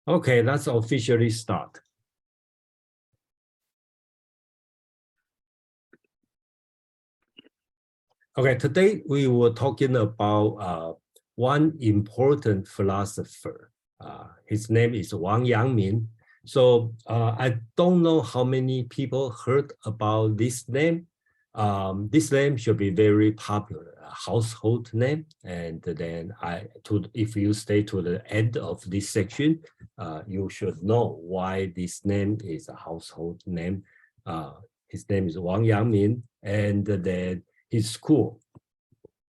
Okay, let's officially start. Okay, today we were talking about one important philosopher. His name is Wang Yangming. So I don't know how many people heard about this name. This name should be very popular, a household name. And then if you stay to the end of this section, you should know why this name is a household name. His name is Wang Yangming, and then his school,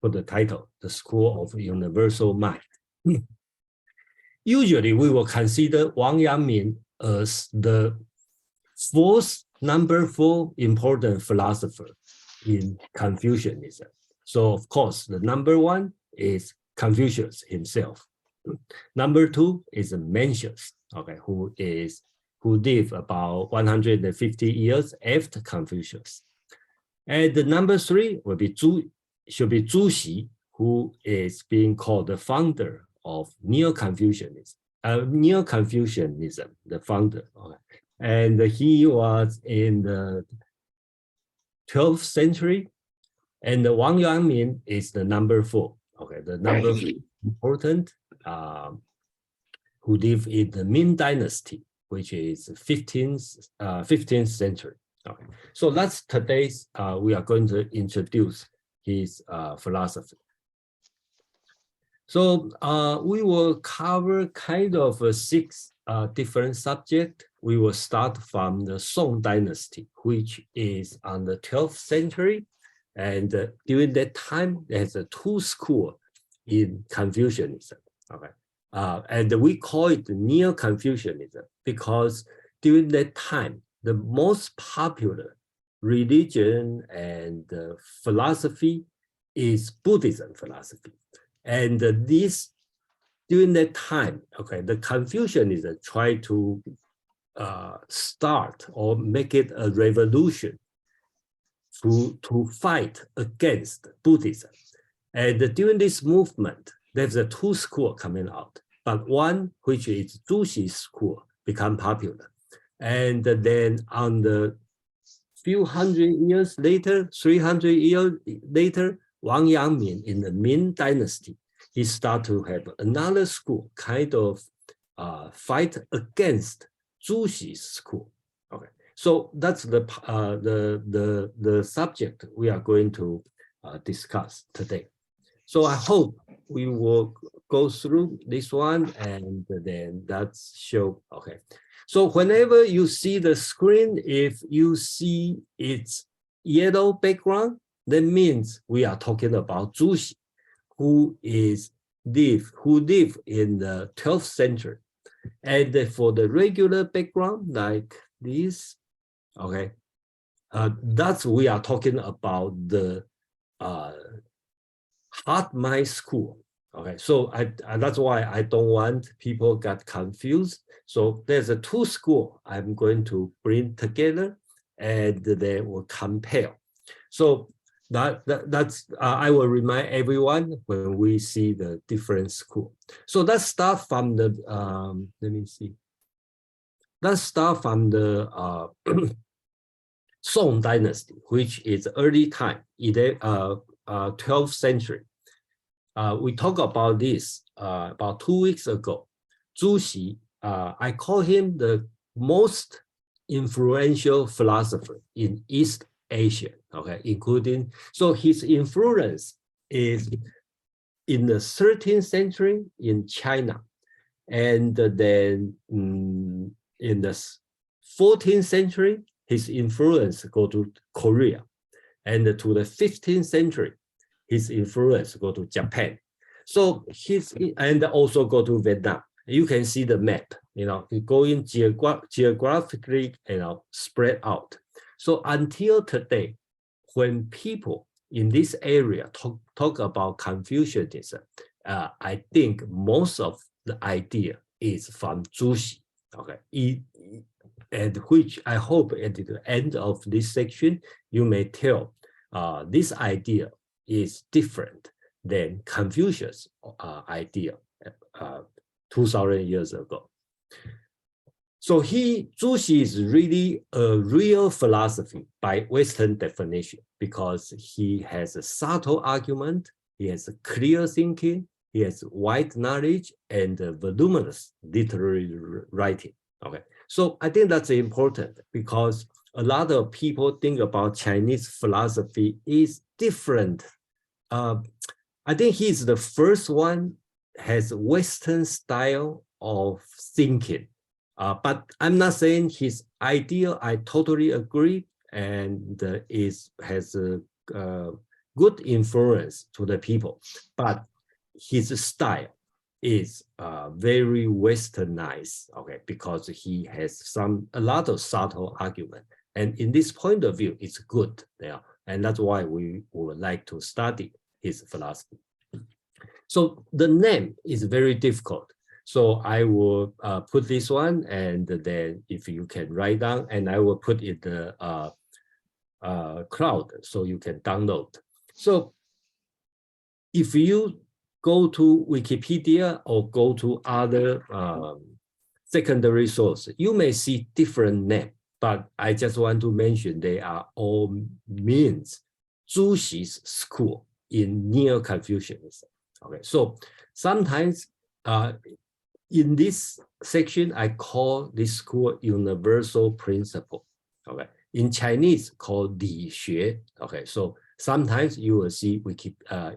for the title, the School of Universal Mind. Usually, we will consider Wang Yangming as the number four important philosopher in Confucianism. So, of course, the number one is Confucius himself. Number two is Mencius, okay, who lived about 150 years after Confucius. And the number three should be Zhu Xi, who is being called the founder of Neo-Confucianism. Neo-Confucianism, the founder. Okay. And he was in the 12th century. And the Wang Yangming is the number four. Okay, the number four important, who lived in the Ming Dynasty, which is 15th century. Okay, so that's today's, we are going to introduce his philosophy. So we will cover kind of six different subjects. We will start from the Song Dynasty, which is on the 12th century. And during that time, there's two schools in Confucianism. Okay, and we call it Neo-Confucianism because during that time, the most popular religion and philosophy is Buddhism philosophy. And during that time, okay, the Confucianism tried to start or make it a revolution to fight against Buddhism. And during this movement, there's a two schools coming out, but one, which is Zhu Xi school, become popular. And then on the few hundred years later, 300 years later, Wang Yangming in the Ming Dynasty, he started to have another school, kind of fight against Zhu Xi's school. Okay, so that's the subject we are going to discuss today. So I hope we will go through this one, and then that's show. Okay. So whenever you see the screen, if you see its yellow background, that means we are talking about Zhu Xi, who lived in the 12th century. And for the regular background, like this, okay, we are talking about the Heart Mind School. Okay, so that's why I don't want people get confused. So there's a two school I'm going to bring together, and they will compare. So that's I will remind everyone when we see the different school. So let's start from the let me see. Let's start from the Song Dynasty, which is early time, 12th century. We talked about this about 2 weeks ago. Zhu Xi, I call him the most influential philosopher in East Asia, okay, including, so his influence is in the 13th century in China, and then in the 14th century, his influence go to Korea, and to the 15th century, his influence go to Japan. So and also go to Vietnam. You can see the map, going geographically, spread out. So until today, when people in this area talk about Confucianism, I think most of the idea is from Zhu Xi, okay? And which I hope at the end of this section, you may tell this idea is different than Confucius' idea 2,000 years ago. So Zhu Xi is really a real philosophy by Western definition, because he has a subtle argument, he has a clear thinking, he has wide knowledge, and voluminous literary writing. Okay, so I think that's important, because a lot of people think about Chinese philosophy is different. I think he's the first one has Western style of thinking. But I'm not saying his idea, I totally agree, and has a good influence to the people. But his style is very westernized, okay, because he has a lot of subtle argument. And in this point of view, it's good. Yeah, and that's why we would like to study his philosophy. So the name is very difficult. So I will put this one, and then if you can write down, and I will put it in the cloud so you can download. So if you go to Wikipedia or go to other secondary sources, you may see different names, but I just want to mention they are all means Zhu Xi's school in Neo-Confucianism. Okay, so sometimes in this section, I call this school universal principle. Okay, in Chinese called Li Xue. Okay, so sometimes you will see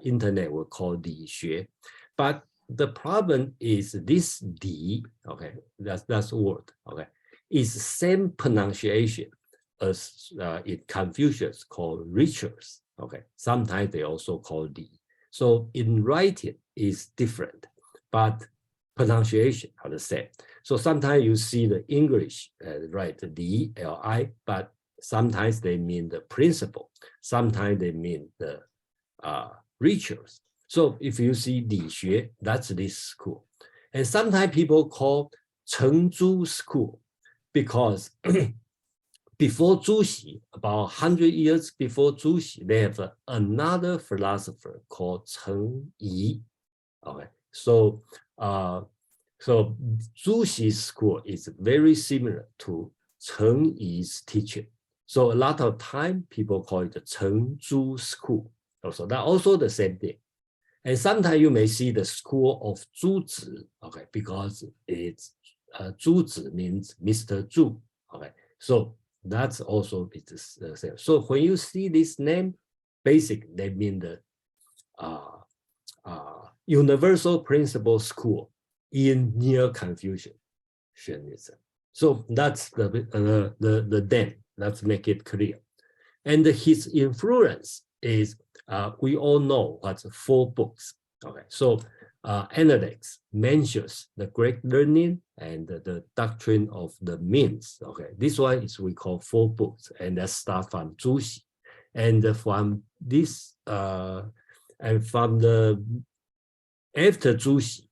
internet will call Li Xue, but the problem is this Li. Okay, that's word. Okay, is the same pronunciation as in Confucius called rituals. Okay, sometimes they also call Li. So in writing is different, but pronunciation are the same. So sometimes you see the English write Li, Li, but sometimes they mean the principle. Sometimes they mean the rituals. So if you see Li Xue, that's this school. And sometimes people call Chengzhu school because before Zhu Xi, about 100 years before Zhu Xi, they have another philosopher called Cheng Yi. Okay, so Zhu Xi's school is very similar to Cheng Yi's teaching. So a lot of time people call it the Chengzhu school. Also, that's also the same thing. And sometimes you may see the school of Zhu Zi, okay, because it's Zhu Zi means Mr. Zhu. Okay, so that's also the same. So when you see this name, basically they mean the universal principle school in Neo-Confucianism. So that's the name. Let's make it clear. And his influence is we all know what's 4 books. Okay, so Analects, Mencius, the Greek learning, and the doctrine of the means. Okay, this one is we call 4 books, and that start from Zhu Xi, and from this and from the after Zhu Xi,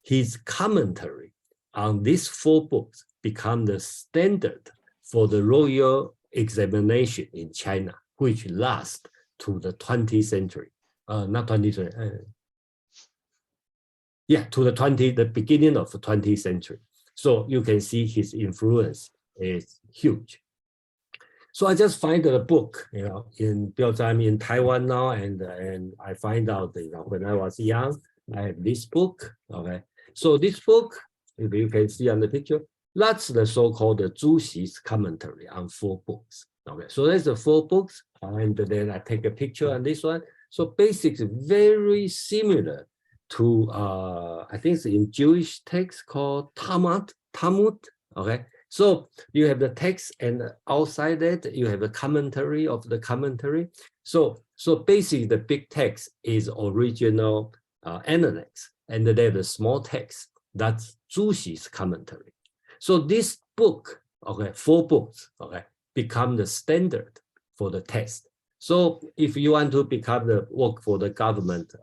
his commentary on these 4 books become the standard for the royal examination in China, which lasts to the 20th century. Not 20th century. To the beginning of the 20th century. So you can see his influence is huge. So I just find a book, because I'm in Taiwan now, and I find out that, when I was young, I have this book. Okay, so this book, if you can see on the picture, that's the so-called Zhu Xi's commentary on 4 books. Okay, so there's the 4 books, and then I take a picture on this one. So basically, very similar to I think it's in Jewish text called Talmud. Okay, so you have the text, and outside that you have a commentary of the commentary. So basically, the big text is original Analects, and then the small text, that's Zhu Xi's commentary. So this book, okay, 4 books, okay, become the standard for the test. So if you want to become the work for the government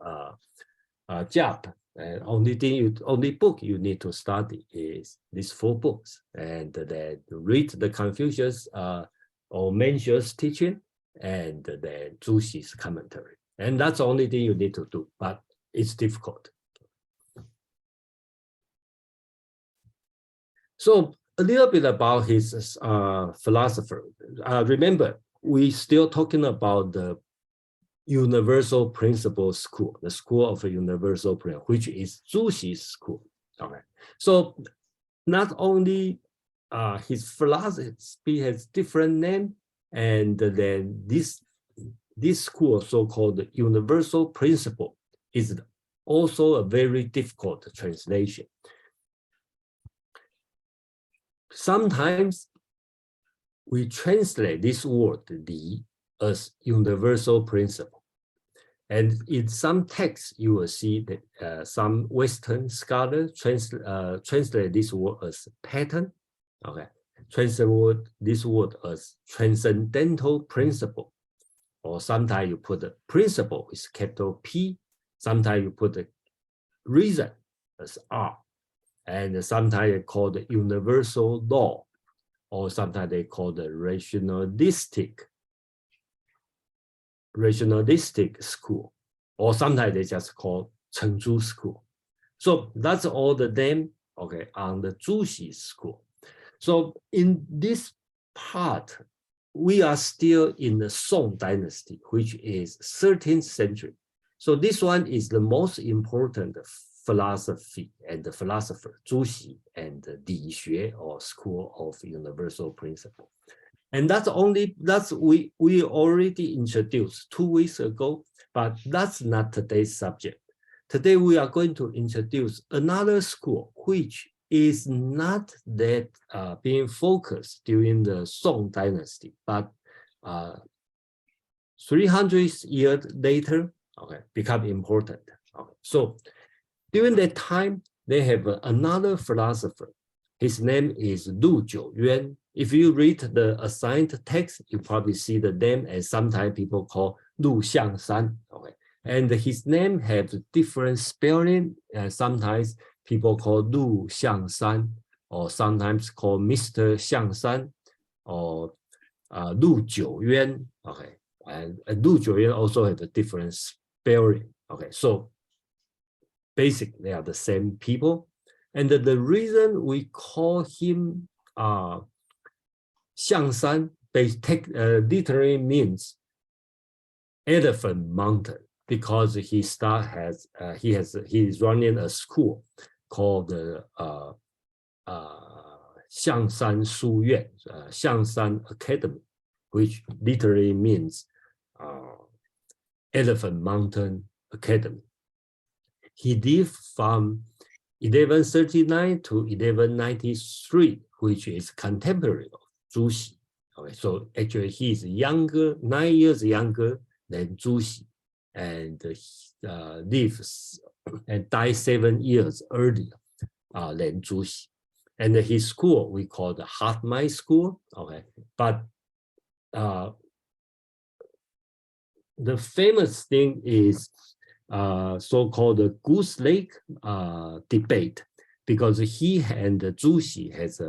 job, and only book you need to study is these 4 books, and then read the Confucius or Mencius teaching, and then Zhu Xi's commentary, and that's the only thing you need to do. But it's difficult. So a little bit about his philosopher. Remember, we still talking about the universal principle school, the school of a universal principle, which is Zhu Xi's school. Okay, so not only his philosophy has different name, and then this school, so-called universal principle, is also a very difficult translation. Sometimes we translate this word "li" as universal principle. And in some texts, you will see that some Western scholars translate this word as pattern. Okay, translate this word as transcendental principle. Or sometimes you put the principle with capital P. Sometimes you put the reason as R. And sometimes they call the universal law. Or sometimes they call the rationalistic school, or sometimes they just call Chengzhu school. So that's all the name, okay, on the Zhu Xi school. So in this part, we are still in the Song dynasty, which is 13th century. So this one is the most important philosophy and the philosopher, Zhu Xi and the Li Xue, or School of Universal Principle. And we already introduced 2 weeks ago, but that's not today's subject. Today we are going to introduce another school, which is not that being focused during the Song dynasty, but 300 years later, okay, become important. Okay. So during that time, they have another philosopher. His name is Lu Jiuyuan. If you read the assigned text, you probably see the name, and sometimes people call Lu Xiangshan. Okay, and his name has different spelling. Sometimes people call Lu Xiangshan, or sometimes call Mr. Xiangshan, or Lu Jiuyuan. Okay, and Lu Jiuyuan also has a different spelling. Okay, so basically they are the same people. And the reason we call him Xiangshan literally means elephant mountain, because he is running a school called the Xiangshan Shuyuan, Xiangshan Academy, which literally means elephant mountain academy. He lived from 1139 to 1193, which is contemporary of Zhu Xi. Okay, so actually he is 9 years younger than Zhu Xi, and lives and died 7 years earlier than Zhu Xi. And his school we call the Heart Mind School. Okay, but the famous thing is so-called the Goose Lake debate, because he and Zhu Xi has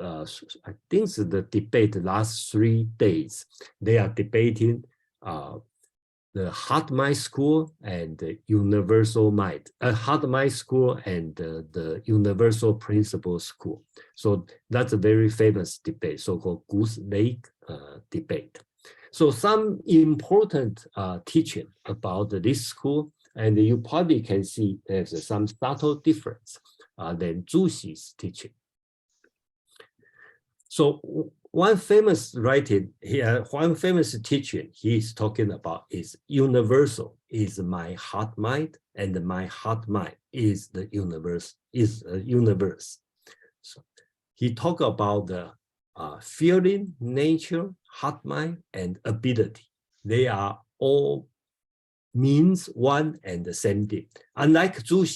I think the debate lasts 3 days. They are debating the Heart Mind School and the Universal Mind, Heart Mind School and the Universal Principle School. So that's a very famous debate, so-called Goose Lake debate. So some important teaching about this school, and you probably can see there's some subtle difference than Zhu Xi's teaching. So one famous writing here, one famous teaching he's talking about is universal is my heart mind, and my heart mind is the universe, is a universe. So he talked about the feeling, nature, heart mind, and ability. They are all means one and the same thing. Unlike Zhu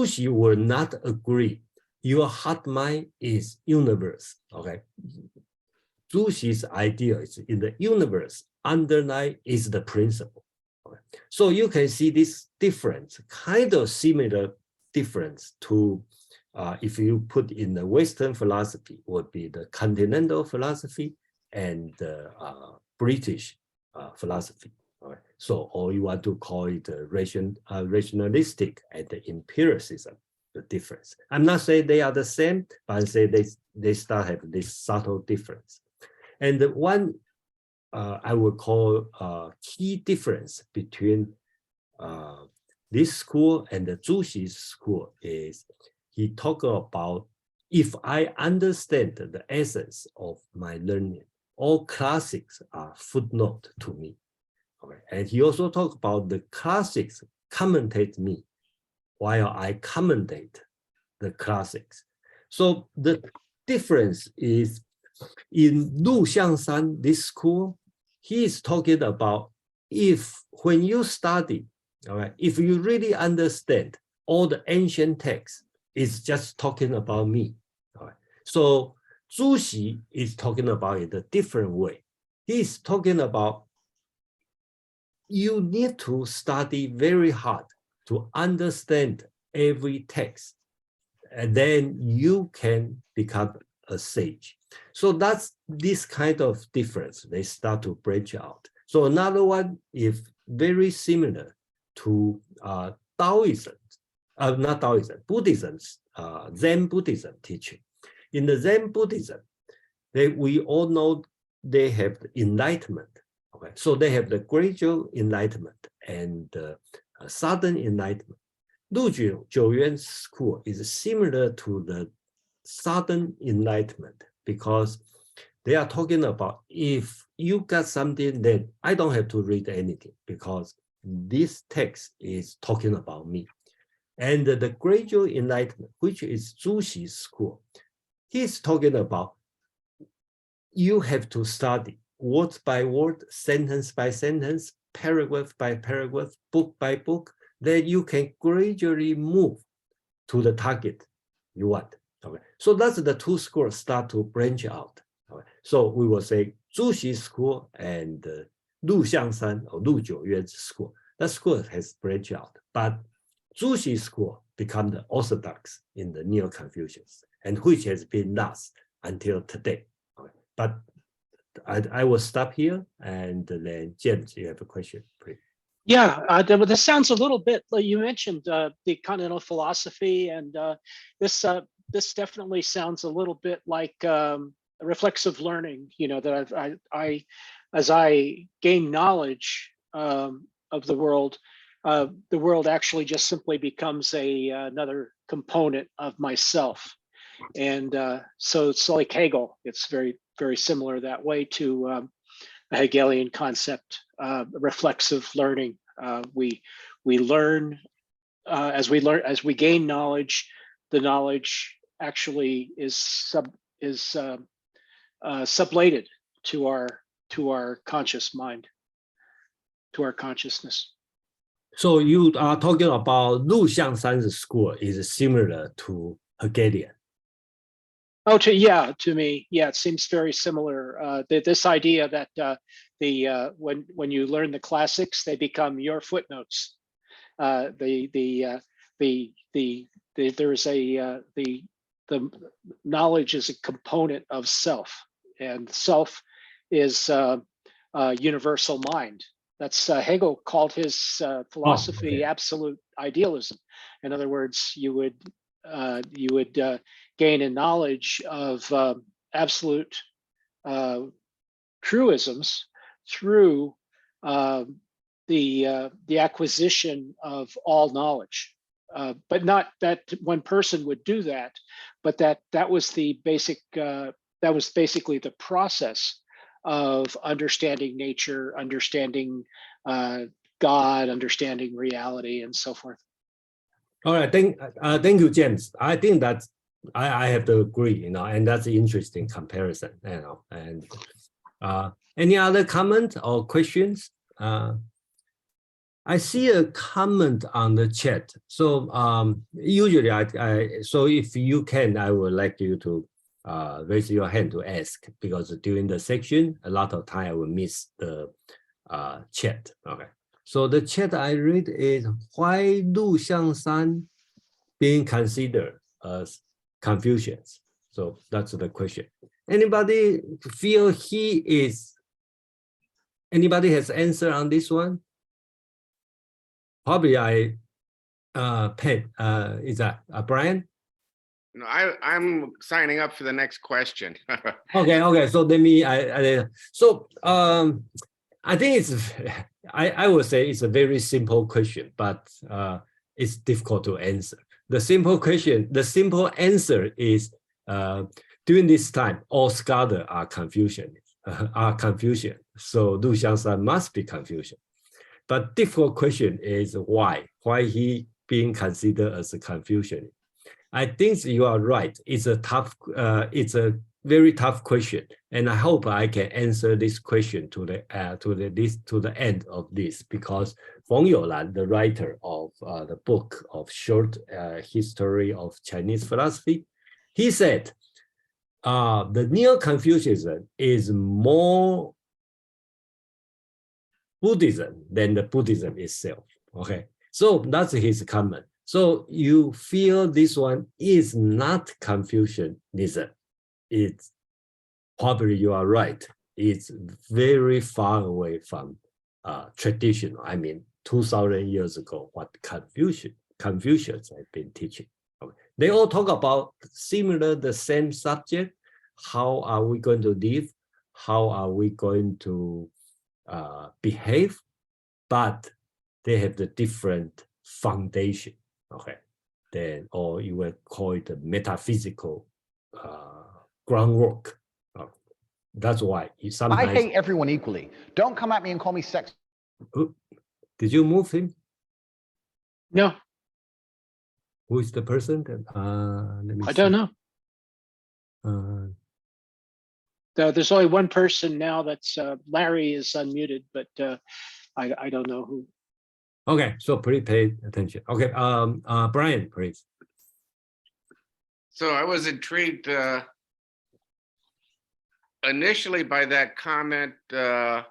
Xi will not agree your heart mind is universe. Okay, Zhu Xi's idea is in the universe, underlying is the principle. Okay. So you can see this difference, kind of similar difference to if you put in the Western philosophy, would be the continental philosophy and the British philosophy. Right. So, or you want to call it rationalistic and the empiricism. the difference. I'm not saying they are the same, but I say they start have this subtle difference. And the one I would call key difference between this school and the Zhu Xi school is he talk about if I understand the essence of my learning, all classics are footnote to me. Okay. And he also talked about the classics commentate me while I commentate the classics. So the difference is in Lu Xiangshan, this school, he is talking about when you study, all right, if you really understand all the ancient texts, it's just talking about me. All right. So Zhu Xi is talking about it a different way. He's talking about you need to study very hard to understand every text, and then you can become a sage. So that's this kind of difference. They start to branch out. So another one is very similar to Taoism, not Taoism, Buddhism's Zen Buddhism teaching. In the Zen Buddhism, we all know they have enlightenment. Okay, so they have the gradual enlightenment and sudden enlightenment. Lu Jiuyuan school is similar to the sudden enlightenment because they are talking about if you got something, then I don't have to read anything because this text is talking about me. And the gradual enlightenment, which is Zhu Xi's school, he's talking about you have to study word by word, sentence by sentence, paragraph by paragraph, book by book, then you can gradually move to the target you want. Okay. So that's the two schools start to branch out. Okay. So we will say Zhu Xi school and Lu Xiangshan or Lu Jiuyuan school. That school has branched out, but Zhu Xi school become the orthodox in the Neo-Confucians, and which has been last until today. Okay. But I will stop here, and then James, you have a question, please. Yeah, this sounds a little bit like you mentioned the continental philosophy, and this definitely sounds a little bit like reflexive learning. You know, that as I gain knowledge of the world actually just simply becomes another component of myself, and so it's like Hegel. It's very, very similar that way to a Hegelian concept, reflexive learning. We learn as we gain knowledge. The knowledge actually is sublated to our conscious mind, to our consciousness. So you are talking about Lu Xiangshan's school is similar to Hegelian. Oh, to me, yeah, it seems very similar. This idea that when you learn the classics, they become your footnotes. The knowledge is a component of self, and self is universal mind. That's Hegel called his philosophy absolute idealism. In other words, you would gain a knowledge of absolute truisms through the acquisition of all knowledge, but not that one person would do that, but that was the basic that was basically the process of understanding nature, understanding God, understanding reality, and so forth. All right, thank you, James. I think that I have to agree, you know, and that's an interesting comparison, you know. And any other comment or questions? I see a comment on the chat. So usually so if you can, I would like you to raise your hand to ask, because during the section, a lot of time I will miss the chat. Okay. So the chat I read is why Lu Xiangshan being considered as Confucians? So that's the question. Anybody feel anybody has answer on this one? Probably Pen, is that Brian? No, I'm signing up for the next question. Okay. So let me. I think it's. I would say it's a very simple question, but it's difficult to answer. The simple answer is during this time, all scholars are Confucian. So Lu Xiangshan must be Confucian. But difficult question is why? Why he being considered as a Confucian? I think you are right. It's a very tough question, and I hope I can answer this question to the end of this, because Feng Youlan, the writer of the book of short history of Chinese philosophy, he said the Neo-Confucianism is more Buddhism than the Buddhism itself. Okay, so that's his comment. So you feel this one is not Confucianism. It's probably you are right. It's very far away from traditional. I mean, 2,000 years ago, what Confucians have been teaching. Okay. They all talk about the same subject. How are we going to live? How are we going to behave? But they have the different foundation. Okay, then, or you will call it a metaphysical groundwork. That's why you sometimes. I hate everyone equally. Don't come at me and call me sex. Did you move him? No. Who is the person? Let me I see. don't know. There's only one person now. That's Larry is unmuted, but I don't know who. Okay, so please pay attention. Okay, Brian, please. So I was intrigued initially by that comment. I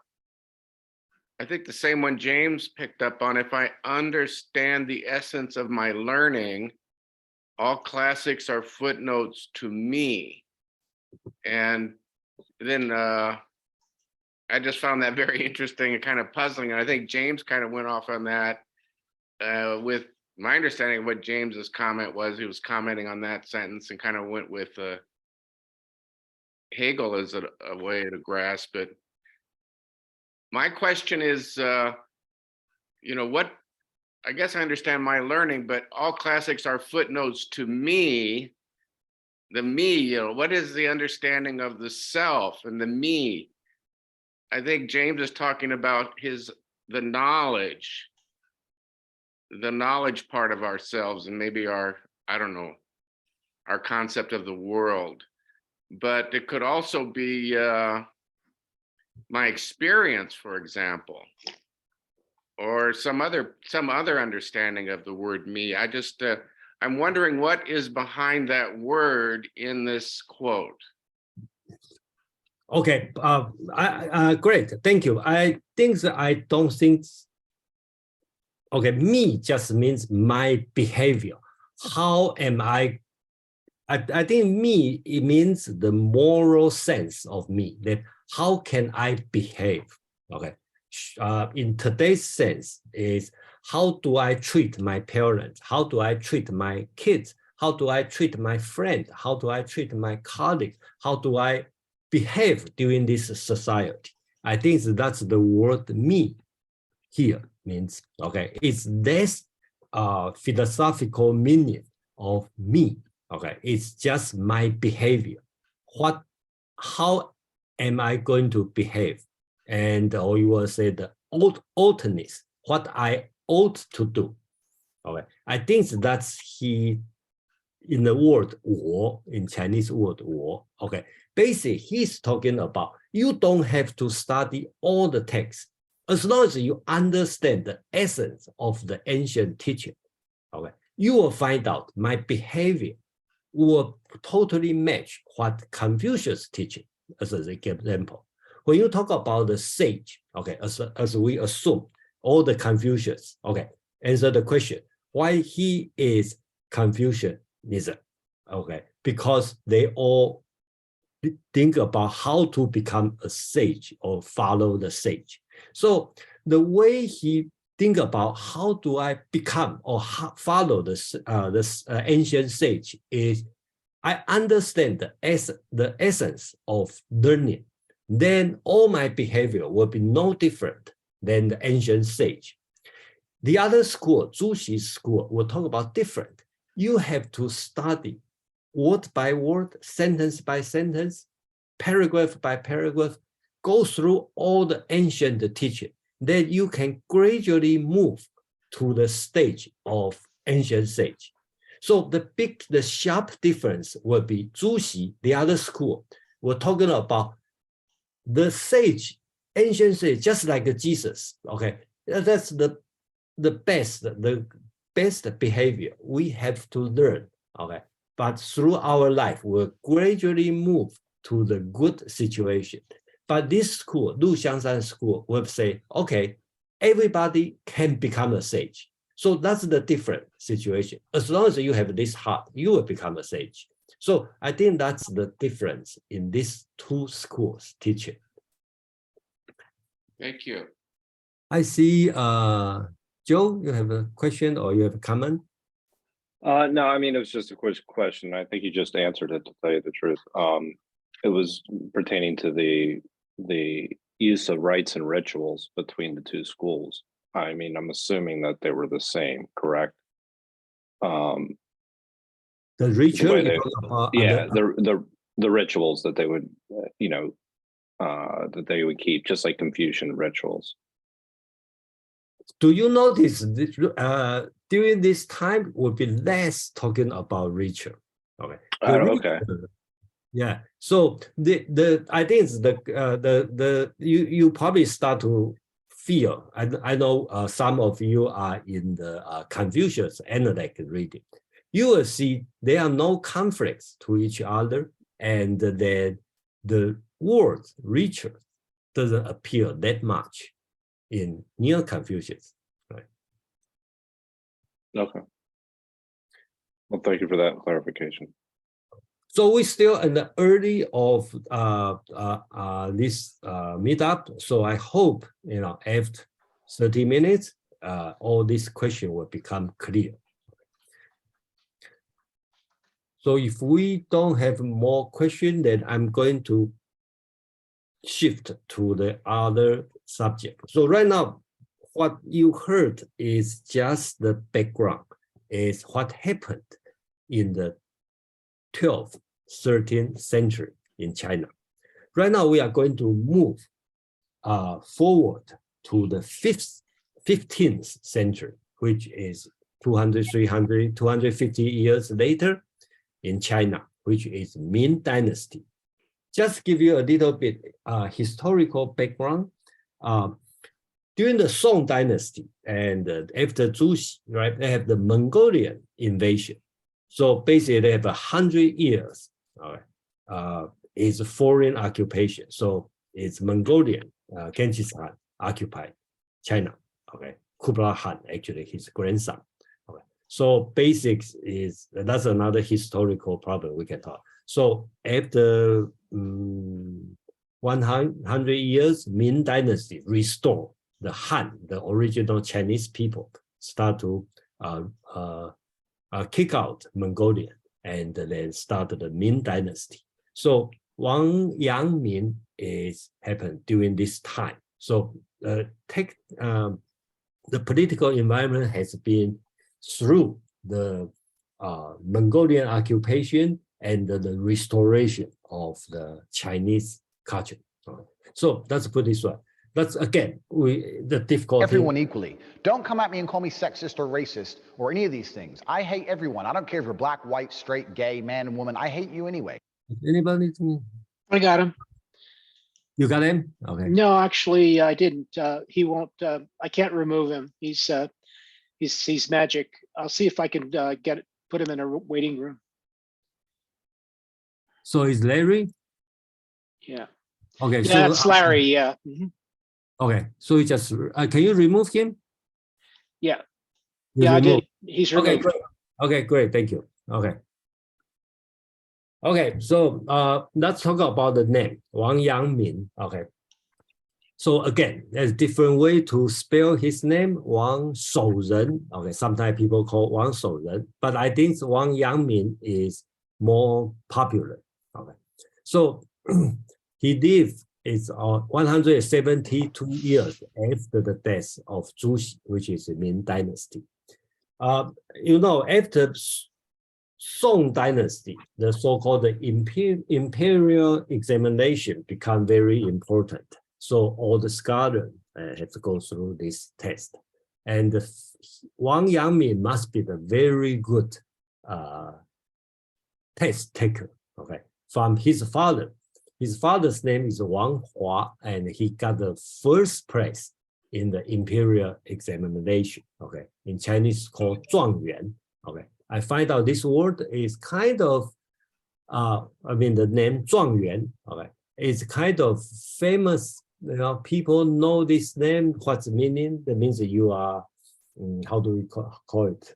think the same one James picked up on. If I understand the essence of my learning, all classics are footnotes to me. And then I just found that very interesting and kind of puzzling. And I think James kind of went off on that with my understanding of what James's comment was. He was commenting on that sentence and kind of went with Hegel as a way to grasp it. My question is, what, I guess I understand my learning, but all classics are footnotes to me. The me, what is the understanding of the self and the me? I think James is talking about the knowledge part of ourselves, and maybe our concept of the world. But it could also be my experience, for example, or some other understanding of the word me. I'm wondering what is behind that word in this quote. Okay, great, thank you. I don't think. Okay, me just means my behavior. How am I? I think me, it means the moral sense of me, that how can I behave? Okay, in today's sense is how do I treat my parents? How do I treat my kids? How do I treat my friend? How do I treat my colleagues? How do I behave during this society? I think that's the word me here means. Okay, it's less philosophical meaning of me. Okay, it's just my behavior. How am I going to behave? And or you will say the oughtness, what I ought to do. Okay, I think that's in the word 我, in Chinese word 我. Okay, basically he's talking about you don't have to study all the texts as long as you understand the essence of the ancient teaching. Okay, you will find out my behavior will totally match what Confucius teaching, as an example. When you talk about the sage, okay, as we assume all the Confucians, okay, answer the question, why he is Confucianism, okay, because they all think about how to become a sage or follow the sage. So the way he think about how do I become or follow this ancient sage is I understand the essence of learning. Then all my behavior will be no different than the ancient sage. The other school, Zhu Xi school, will talk about different. You have to study word by word, sentence by sentence, paragraph by paragraph, go through all the ancient teaching. Then you can gradually move to the stage of ancient sage. So the sharp difference will be Zhu Xi, the other school. We're talking about the sage, ancient sage, just like Jesus. Okay, that's the best behavior we have to learn. Okay, but through our life, we'll gradually move to the good situation. But this school, Lu Xiangshan school, will say, okay, everybody can become a sage. So that's the different situation. As long as you have this heart, you will become a sage. So I think that's the difference in these two schools teaching. Thank you. I see, Joe, you have a question or you have a comment? No, I mean, it was just a quick question. I think you just answered it, to tell you the truth. It was pertaining to the use of rites and rituals between the two schools. I mean, I'm assuming that they were the same, correct? The ritual, the rituals that they would, that they would keep, just like Confucian rituals. Do you notice during this time will be less talking about ritual? Okay. Okay. Yeah. So I think it's you probably start to feel. I know some of you are in the Confucius analect reading. You will see there are no conflicts to each other, and the word ritual doesn't appear that much in Neo-Confucian, right? Okay. Well, thank you for that clarification. So we're still in the early of this meetup. So I hope, after 30 minutes, all these questions will become clear. So if we don't have more questions, then I'm going to shift to the other subject. So right now, what you heard is just the background, is what happened in the 12th, 13th century in China. Right now, we are going to move forward to the 15th century, which is 200, 300, 250 years later in China, which is Ming Dynasty. Just give you a little bit historical background. During the Song Dynasty and after Zhu Xi, right, they have the Mongolian invasion. So basically, they have 100 years. Is foreign occupation. So it's Mongolian, Genghis Khan occupied China. Okay, Kublai Khan, actually his grandson. Okay, so basics is that's another historical problem we can talk. So after 100 years, Ming Dynasty restored the Han, the original Chinese people, start to kick out Mongolian and then started the Ming Dynasty. So Wang Yangming is happened during this time. So the political environment has been through the Mongolian occupation and the restoration of the Chinese culture. So that's put this way. That's again the difficulty. Everyone equally. Don't come at me and call me sexist or racist or any of these things. I hate everyone. I don't care if you're black, white, straight, gay, man, and woman. I hate you anyway. Anybody? I got him. You got him? Okay. No, actually, I didn't. He won't. I can't remove him. He's magic. I'll see if I can put him in a waiting room. So is Larry? Yeah. Okay. Yeah, so that's Larry. Yeah. Mm-hmm. Okay. So you just can you remove him? Yeah. You yeah, remove. I did. He's removed. Okay, great. Okay, great. Thank you. Okay. Okay, so let's talk about the name, Wang Yangming. Okay. So again, there's different way to spell his name, Wang Shouren. Okay, sometimes people call Wang Shouren, but I think Wang Yangming is more popular. Okay, so he lived is 172 years after the death of Zhu Xi, which is the Ming Dynasty. You know, after Song Dynasty, the so-called imperial examination become very important. So all the scholars have to go through this test. And Wang Yangming must be the very good test taker, okay, from his father. His father's name is Wang Hua, and he got the first place in the imperial examination, okay. In Chinese called 状元, okay. I find out this word is kind of, the name 状元, okay, is kind of famous. You know, people know this name. What's the meaning? That means that you are, how do we call it?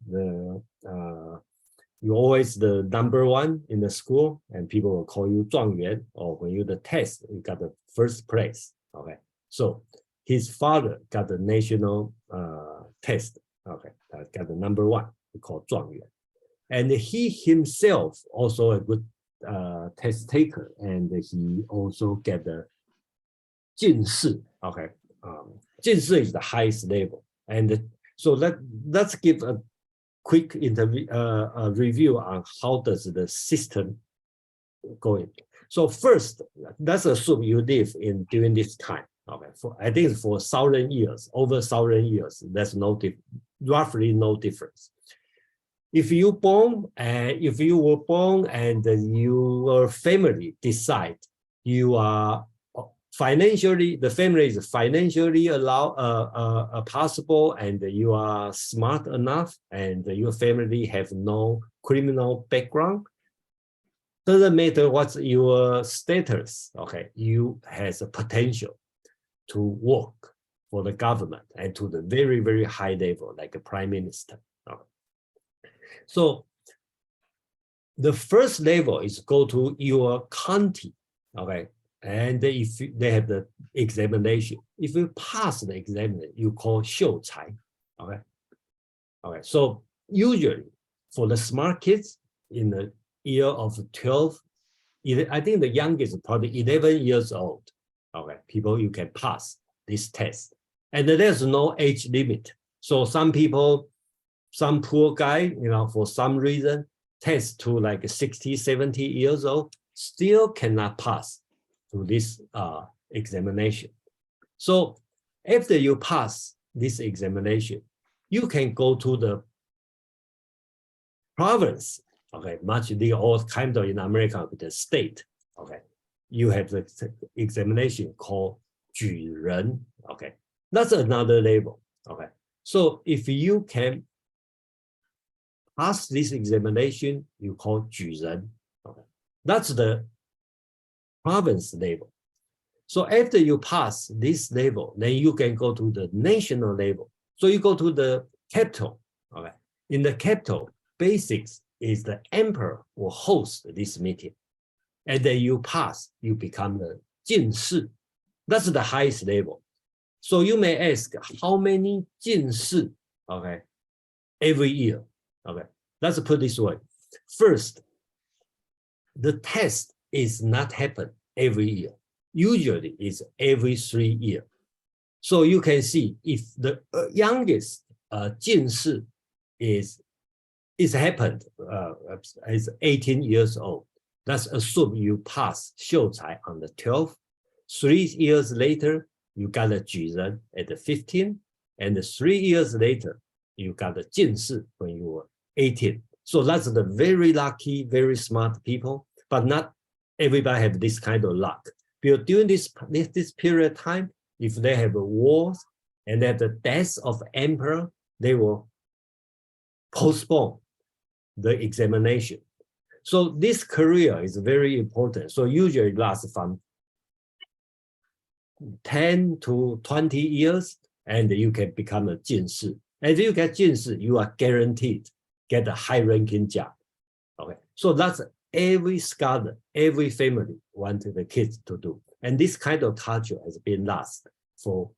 You're always the number one in the school, and people will call you 状元, or when you the test, you got the first place. Okay, so his father got the national test. Okay, got the number one. We call 状元, and he himself also a good test taker, and he also get the 进士. Okay, 进士 is the highest level, and so let's give a quick review on how does the system going. So first, let's assume you live in during this time. Okay, I think for 1,000 years, over 1,000 years, there's roughly no difference. If you were born and your family decide you are financially, the family is financially possible, and you are smart enough, and your family have no criminal background, doesn't matter what's your status, okay, you has a potential to work for the government and to the very, very high level, like a prime minister. Okay. So the first level is go to your county, okay. And if they have the examination, if you pass the examination, you call 秀才. Okay. Okay. So usually for the smart kids in the year of 12, I think the youngest is probably 11 years old. Okay. People, you can pass this test. And there's no age limit. So some people, some poor guy, you know, for some reason, test to like 60, 70 years old, still cannot pass to this examination. So after you pass this examination, you can go to the province, okay, much the old kind of in America with the state, okay. You have the examination called 举人, okay. That's another level, okay. So if you can pass this examination, you call 举人, okay. That's the province level. So after you pass this level, then you can go to the national level. So you go to the capital. Okay. In the capital, basics is the emperor will host this meeting. And then you pass, you become the 进士. That's the highest level. So you may ask, how many 进士, okay, every year? Okay, let's put this way. First, the test is not happen every year. Usually it's every 3 years. So you can see if the youngest 进士is happened is 18 years old. Let's assume you pass 秀才on the 12th. 3 years later, you got a 举人 at the 15, and 3 years later, you got a 进士 when you were 18. So that's the very lucky, very smart people, but not everybody have this kind of luck. Because during this period of time, if they have a wars and at the death of emperor, they will postpone the examination. So this career is very important. So usually it lasts from 10 to 20 years, and you can become a 进士. And if you get 进士, you are guaranteed get a high-ranking job. Okay, so that's every scholar, every family wanted the kids to do. And this kind of culture has been lost for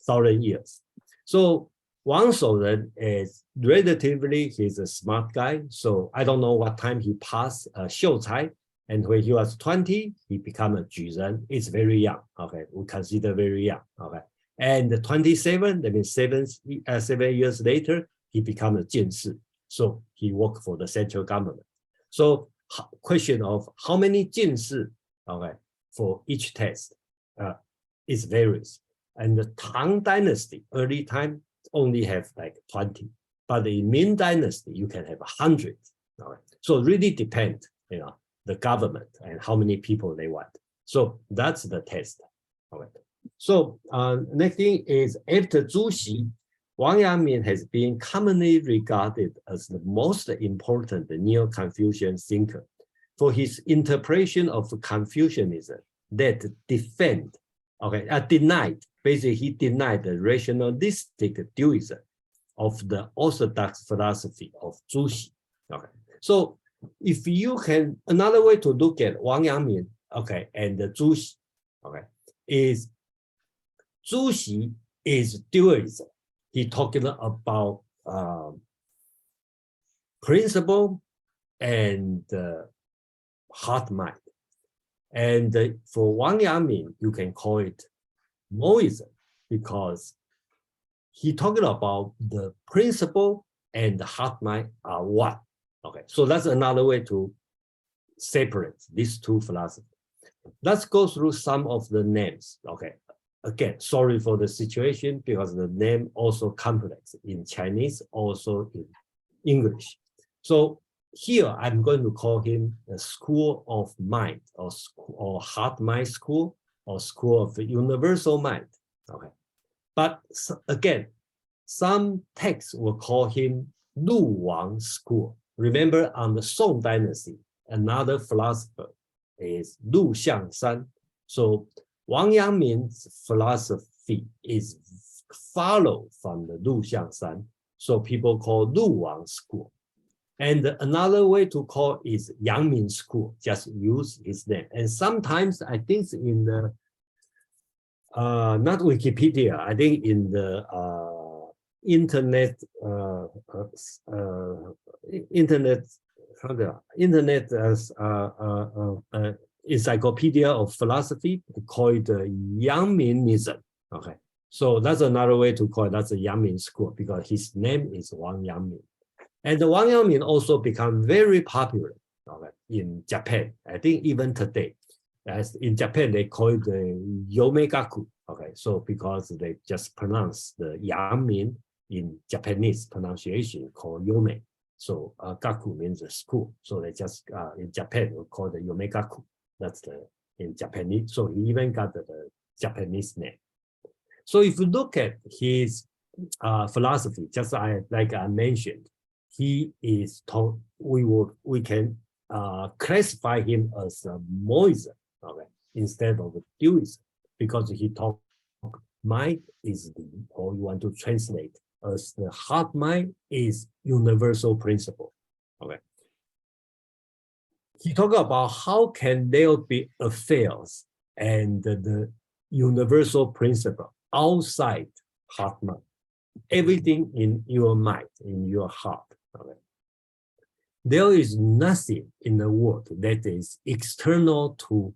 1,000 years. So Wang Shouren is relatively, he's a smart guy. So I don't know what time he passed Xiucai. And when he was 20, he became a Juren. It's very young. Okay, we consider very young. Okay, and 27, that means 7 years later, he became a Jinshi. So he worked for the central government. So question of how many Jinshi, okay, for each test is varies. And the Tang Dynasty, early time, only have like 20. But in Ming Dynasty, you can have 100. Okay? So it really depends, the government and how many people they want. So that's the test. Okay. So next thing is after Zhu Xi, Wang Yangming has been commonly regarded as the most important Neo-Confucian thinker for his interpretation of Confucianism that basically he denied the rationalistic dualism of the orthodox philosophy of Zhu Xi. Okay. So if you can, another way to look at Wang Yangming, okay, and Zhu Xi, okay, is Zhu Xi is dualism. He talking about principle and heart mind. And for Wang Yangming, you can call it Moism because he talking about the principle and the heart mind are one. Okay, so that's another way to separate these two philosophies. Let's go through some of the names. Okay, again, sorry for the situation because the name also complex in Chinese, also in English. So here I'm going to call him the School of Mind or Heart Mind School or School of Universal Mind. Okay, but again, some texts will call him Lu Wang School. Remember, on the Song Dynasty, another philosopher is Lu Xiangshan. So Wang Yangming's philosophy is followed from the Lu Xiangshan. So people call Lu Wang School. And another way to call is Yangming School, just use his name. And sometimes I think in the, not Wikipedia, I think in the internet encyclopedia of philosophy, call it Yangmingism. Okay, so that's another way to call it. That's a Yangming School because his name is Wang Yangming. And the Wang Yangming also become very popular, okay, in Japan. I think even today, as in Japan they call it the Yomegaku. Okay, so because they just pronounce the Yangming in Japanese pronunciation called Yome. So Gaku means a school. So they just in Japan we call the Yomegaku. That's the in Japanese. So he even got the Japanese name. So if you look at his philosophy, just like I mentioned, he is told we can classify him as a Moism, okay, instead of a dualism, because he taught mind is the, or you want to translate as the heart mind is universal principle. Okay. He talked about how can there be affairs and the universal principle outside heart mind. Everything in your mind, in your heart. Okay. There is nothing in the world that is external to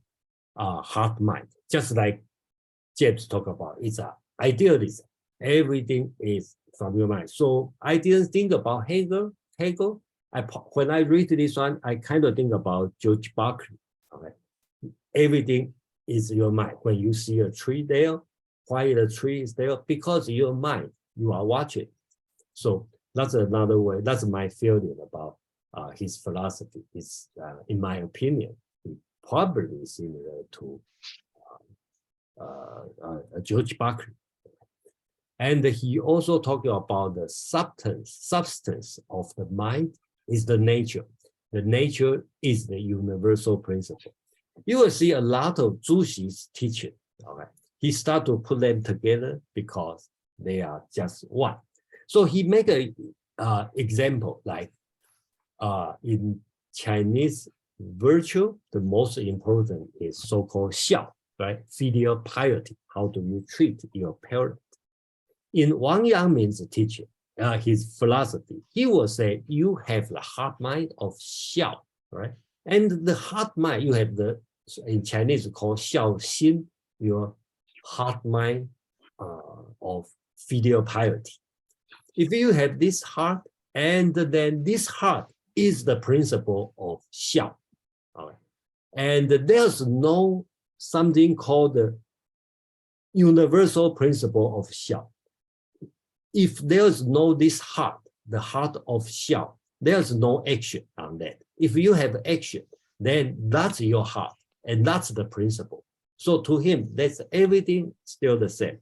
heart mind. Just like James talked about, it's an idealism. Everything is from your mind. So I didn't think about Hegel. When I read this one, I kind of think about George Berkeley. Okay, everything is your mind. When you see a tree there, why the tree is there? Because your mind, you are watching. So that's another way. That's my feeling about his philosophy. It's, in my opinion, probably similar to George Berkeley. And he also talked about the substance of the mind is the nature. The nature is the universal principle. You will see a lot of Zhu Xi's teaching. Okay, he started to put them together because they are just one. So he make a example like in Chinese virtue, the most important is so-called xiao. right? Filial piety. How do you treat your parent? In Wang Yangming's teaching, his philosophy, he will say you have the heart mind of Xiao, right? And the heart mind, you have the, in Chinese called Xiaoxin, your heart mind of filial piety. If you have this heart, and then this heart is the principle of Xiao, all right? And there's no something called the universal principle of Xiao. If there's no this heart, the heart of Xiao, there's no action on that. If you have action, then that's your heart, and that's the principle. So to him, that's everything still the same.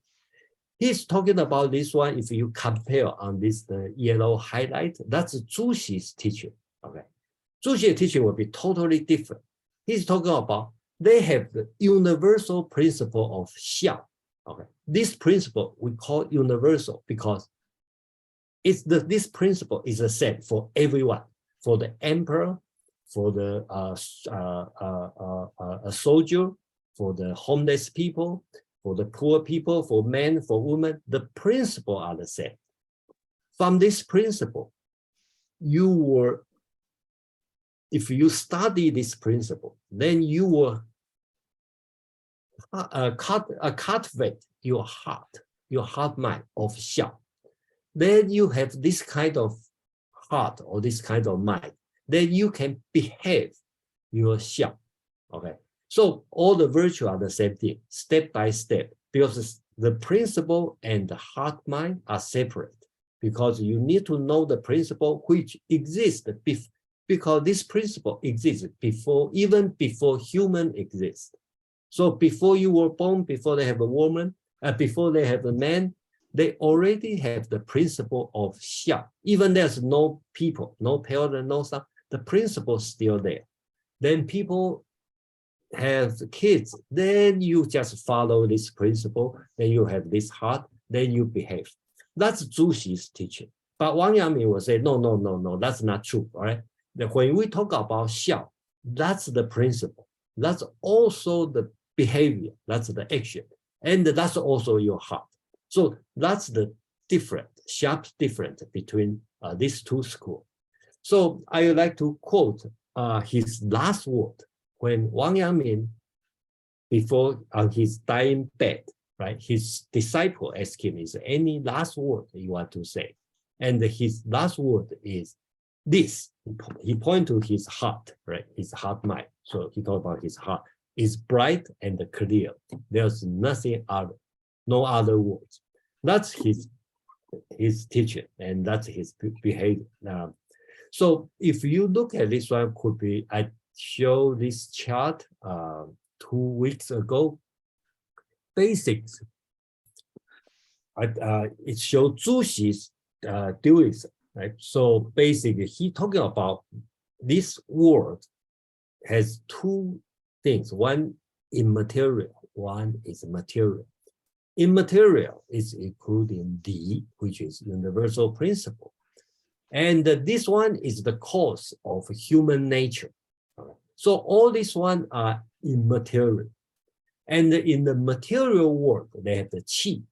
He's talking about this one. If you compare on this the yellow highlight, that's Zhu Xi's teaching. Okay, Zhu Xi's teaching will be totally different. He's talking about they have the universal principle of Xiao. Okay, this principle we call universal because it's this principle is the same for everyone, for the emperor, for the a soldier, for the homeless people, for the poor people, for men, for women. The principle are the same. From this principle, you will, if you study this principle, then you will cultivate your heart mind of Xiao. Then you have this kind of heart or this kind of mind. Then you can behave your Xiao. Okay. So all the virtue are the same thing, step by step, because the principle and the heart mind are separate. Because you need to know the principle which exists because this principle exists before, even before human exists. So before you were born, before they have a woman, before they have a man, they already have the principle of Xiao. Even there's no people, no parent, no son, the principle is still there. Then people have kids, then you just follow this principle, then you have this heart, then you behave. That's Zhu Xi's teaching. But Wang Yangming will say, no, that's not true, all right? That when we talk about Xiao, that's the principle. That's also the behavior, that's the action, and that's also your heart. So that's the sharp difference between these two schools. So I would like to quote his last word when Wang Yangming, before on his dying bed, right? His disciple asked him, is there any last word you want to say? And his last word is this. He pointed to his heart, right? His heart mind. So he talked about his heart is bright and clear. There's nothing other, no other words. That's his teaching, and that's his behavior. So if you look at this one, could be, I showed this chart 2 weeks ago. Basics. It showed Zhu Xi's dualism, right? So basically, he talking about this world has two things. One immaterial, one is material. Immaterial is including D, which is universal principle. And this one is the cause of human nature. So all these one are immaterial. And in the material world, they have the qi,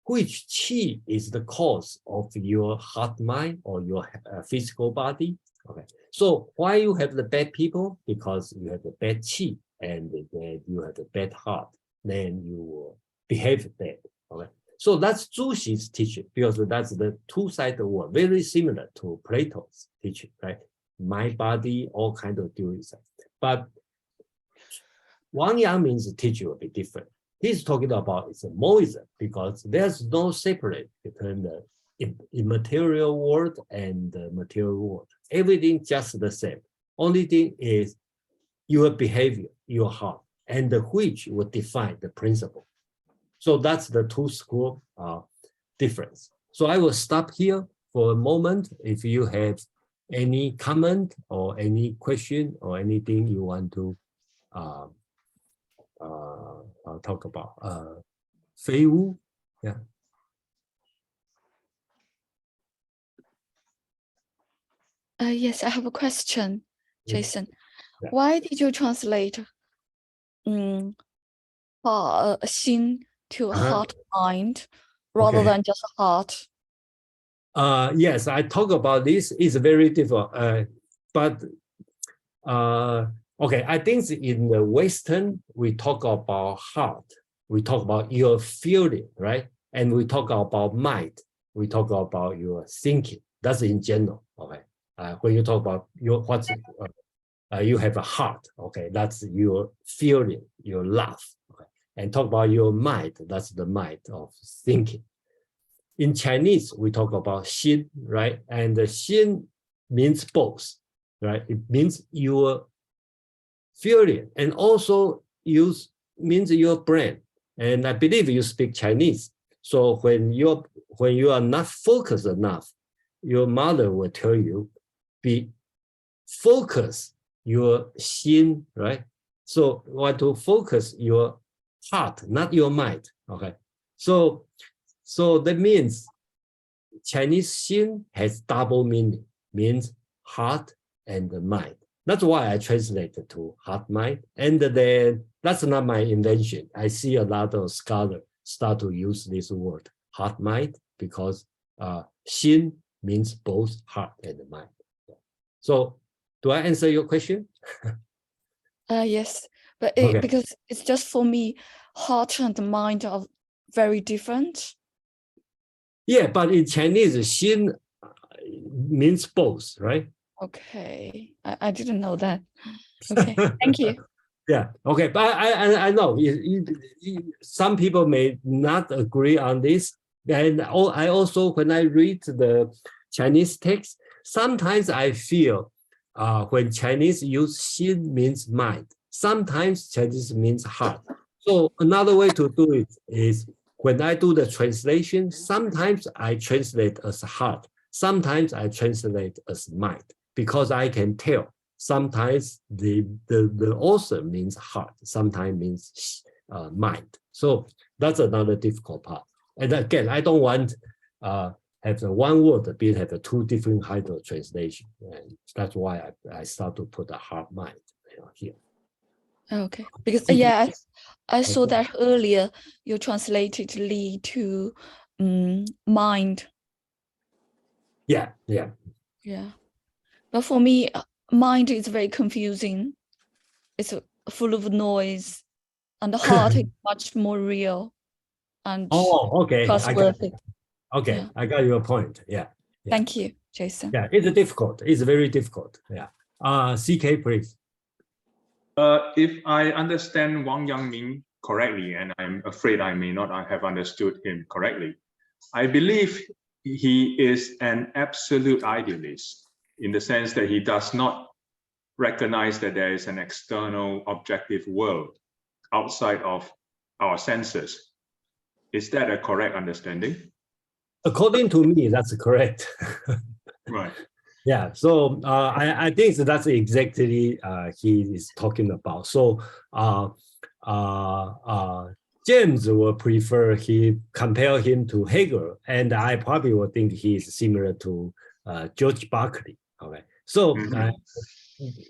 which qi is the cause of your heart mind or your physical body. Okay. So why you have the bad people? Because you have the bad qi and then you have the bad heart. Then you will behave bad. Okay. So that's Zhu Xi's teaching, because that's the two-sided world, very similar to Plato's teaching, right? Mind, body, all kinds of dualism. But Wang Yangming's teaching will be different. He's talking about it's a moism, because there's no separate between the immaterial world and the material world. Everything just the same. Only thing is your behavior, your heart, and which will define the principle. So that's the two school difference. So I will stop here for a moment. If you have any comment or any question or anything you want to talk about. Fei Wu, yeah. Yes, I have a question, Yeah. Jason. Yeah. Why did you translate 心 to Uh-huh. heart mind rather Okay. than just heart. Yes, I talk about this. It's very different. But okay, I think in the Western, we talk about heart. We talk about your feeling, right? And we talk about mind. We talk about your thinking. That's in general. Okay. When you talk about your you have a heart. Okay, that's your feeling, your love. Okay, and talk about your mind. That's the mind of thinking. In Chinese, we talk about xin, right? And the xin means both, right? It means your feeling and also means your brain. And I believe you speak Chinese. So when you are not focused enough, your mother will tell you, be focus your xin, right? So you want to focus your heart, not your mind. Okay. So that means Chinese xin has double meaning, means heart and mind. That's why I translated to heart mind. And then that's not my invention. I see a lot of scholars start to use this word, heart mind, because xin means both heart and mind. So do I answer your question? Yes, but Okay. because it's just for me, heart and mind are very different. Yeah, but in Chinese, xin means both, right? Okay, I didn't know that. Okay, thank you. Yeah, okay, but I know some people may not agree on this. And I also, when I read the Chinese text, sometimes I feel when Chinese use xin means mind, sometimes Chinese means heart. So another way to do it is when I do the translation, sometimes I translate as heart, sometimes I translate as mind, because I can tell. Sometimes the author means heart, sometimes means mind. So that's another difficult part. And again, I don't want have the one word have a two different kind of translation. And that's why I start to put the heart mind here. Okay, because yeah, I saw that earlier you translated Li to mind. Yeah. Yeah, but for me, mind is very confusing. It's full of noise, and the heart is much more real and okay. trustworthy. Okay, I got your point. Yeah. Thank you, Jason. Yeah, it's difficult. It's very difficult. Yeah. CK, please. If I understand Wang Yangming correctly, and I'm afraid I may not have understood him correctly, I believe he is an absolute idealist in the sense that he does not recognize that there is an external objective world outside of our senses. Is that a correct understanding? According to me, that's correct. Right. Yeah, so I think that's exactly he is talking about. So James will compare him to Hegel, and I probably will think he is similar to George Berkeley. Okay, so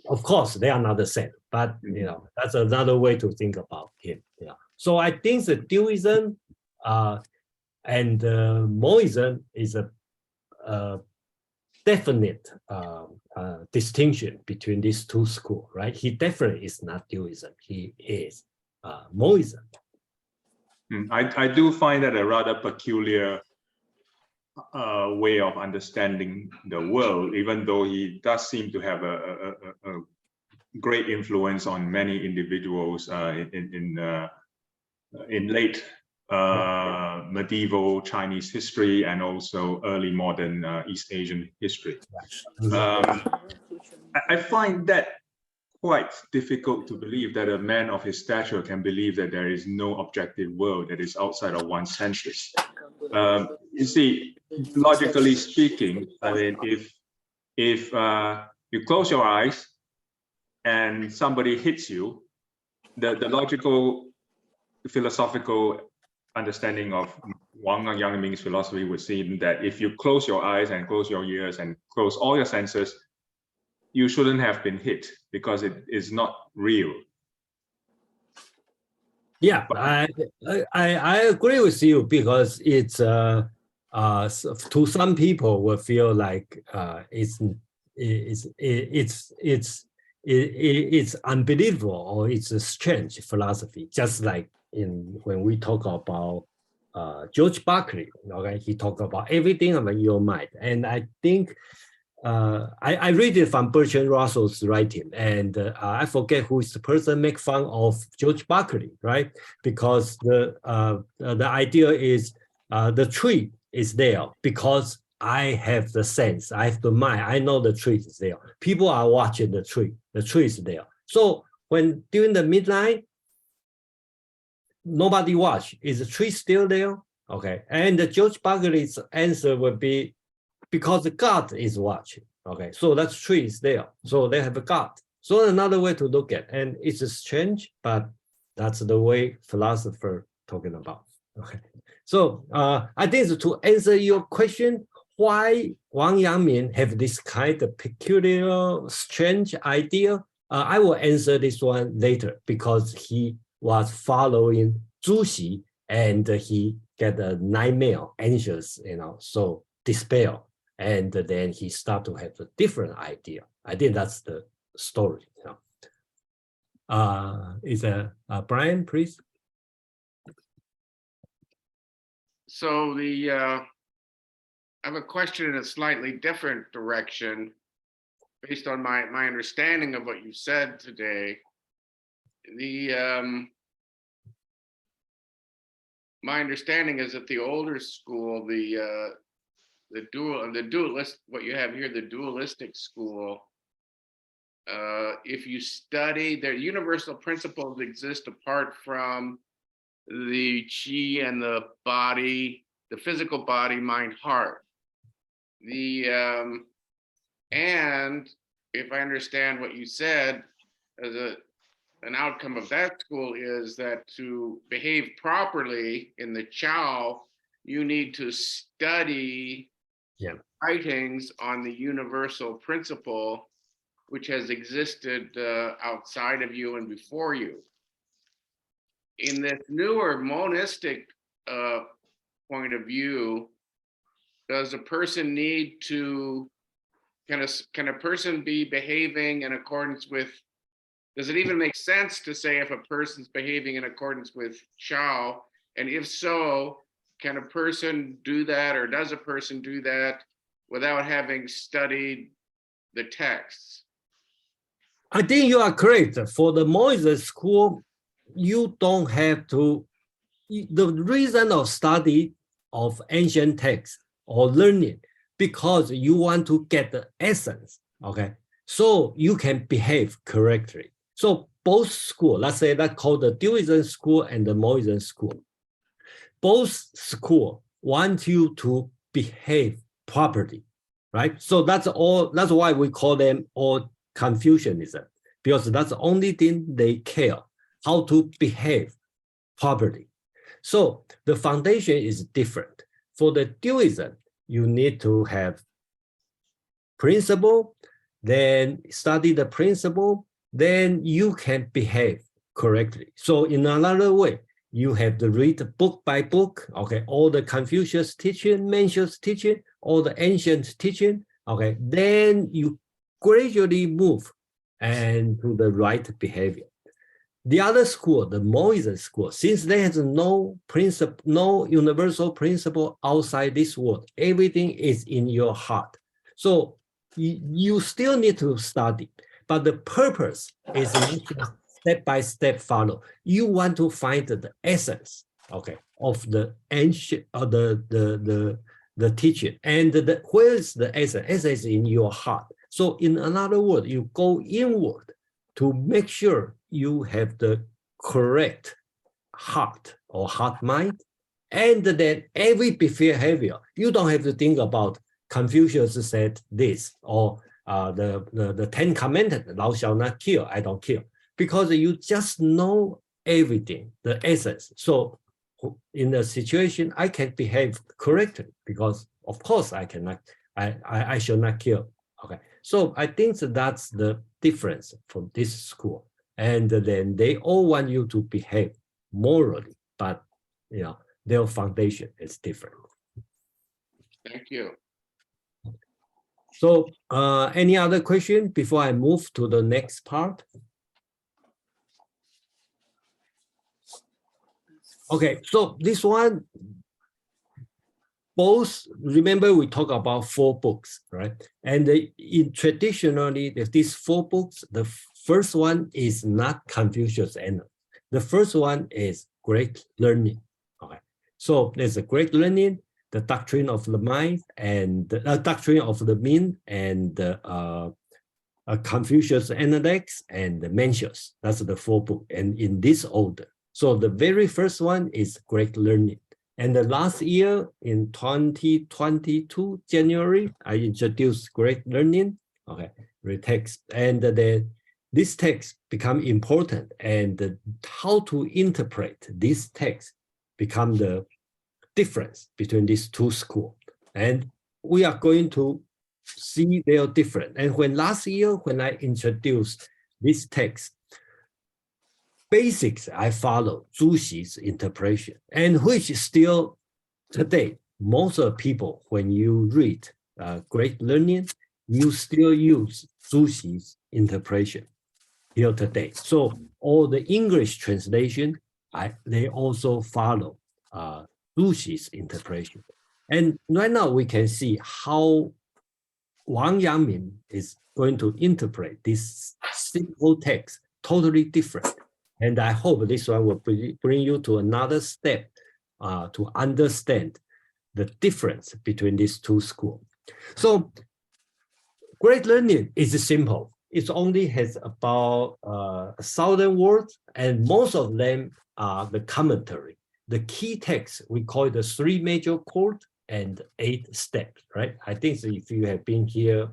of course they are not the same, but that's another way to think about him. Yeah. So I think the dualism and monism is a definite distinction between these two schools, right? He definitely is not dualism. He is monism. I do find that a rather peculiar way of understanding the world, even though he does seem to have a great influence on many individuals in late medieval Chinese history and also early modern East Asian history. I find that quite difficult to believe that a man of his stature can believe that there is no objective world that is outside of one's senses. You see, logically speaking, I mean, if you close your eyes and somebody hits you, the logical philosophical understanding of Wang Yangming's philosophy would seem that if you close your eyes and close your ears and close all your senses, you shouldn't have been hit because it is not real. Yeah, I agree with you because it's to some people will feel like it's unbelievable or it's a strange philosophy. Just like when we talk about George Berkeley, okay, he talked about everything about your mind, and I think. I read it from Bertrand Russell's writing, and I forget who is the person make fun of George Berkeley, right? Because the idea is the tree is there because I have the sense, I have the mind, I know the tree is there. People are watching the tree is there. So when during the midnight, nobody watch, is the tree still there? Okay, and the George Berkeley's answer would be, because God is watching. Okay, so that tree is there. So they have a God. So another way to look at, and it's strange, but that's the way philosopher talking about. Okay, so I think to answer your question, why Wang Yangming have this kind of peculiar, strange idea, I will answer this one later because he was following Zhu Xi and he get a nightmare, anxious, so despair. And then he started to have a different idea. I think that's the story. Is Brian, please? So I have a question in a slightly different direction based on my understanding of what you said today. My understanding is that the older school, what you have here, the dualistic school, if you study, their universal principles exist apart from the chi and the body, the physical body, mind, heart. And if I understand what you said, as an outcome of that school is that to behave properly in the Chao, you need to study writings on the universal principle, which has existed outside of you and before you. In this newer monistic point of view, does a person need to, can a person be behaving in accordance with, does it even make sense to say if a person's behaving in accordance with Chao? And if so, can a person do that, or does a person do that without having studied the texts? I think you are correct. For the Moisés school, you don't have to, the reason of study of ancient texts or learning, because you want to get the essence, okay? So you can behave correctly. So both schools, let's say that called the dualism school and the Moisés school, both schools want you to behave properly, right? So that's why we call them all Confucianism, because that's the only thing they care, how to behave properly. So the foundation is different. For the dualism, you need to have principle, then study the principle, then you can behave correctly. So in another way, you have to read book by book, okay, all the Confucius teaching, Mencius teaching, all the ancient teaching, okay, then you gradually move and to the right behavior. The other school, the Moisés school, since there is no principle, no universal principle outside this world, everything is in your heart. So you still need to study, but the purpose is step by step follow. You want to find the essence, okay, of the ancient, the teaching, and where is the essence? Essence is in your heart. So in another word, you go inward to make sure you have the correct heart or heart mind, and then every behavior, you don't have to think about Confucius said this, or the 10 Commandments, thou shalt not kill, I don't kill, because you just know everything, the essence. So in a situation, I can behave correctly because of course I cannot, I shall not kill. Okay, so I think that's the difference from this school. And then they all want you to behave morally, but you know, their foundation is different. Thank you. So any other question before I move to the next part? Okay, so this one, both, remember we talk about 4 books, right? And traditionally, these 4 books, the first one is not Confucius Annals. The first one is Great Learning. Okay, so there's a Great Learning, the Doctrine of the Mind, and the Doctrine of the Mean, and Confucius Analects, and the Mencius. That's the 4 books, and in this order. So the very first one is Great Learning. And the last year in 2022, January, I introduced Great Learning, okay, text. And then this text become important, and how to interpret this text become the difference between these 2 schools. And we are going to see they are different. And when last year, when I introduced this text, basics I follow Zhu Xi's interpretation, and which still today, most of people, when you read Great Learning, you still use Zhu Xi's interpretation here today. So all the English translation, they also follow Zhu Xi's interpretation. And right now we can see how Wang Yangming is going to interpret this simple text totally different. And I hope this one will bring you to another step to understand the difference between these 2 schools. So Great Learning is simple. It only has about 1,000 words, and most of them are the commentary. The key text, we call it the 3 major chords and 8 steps, right? I think so if you have been here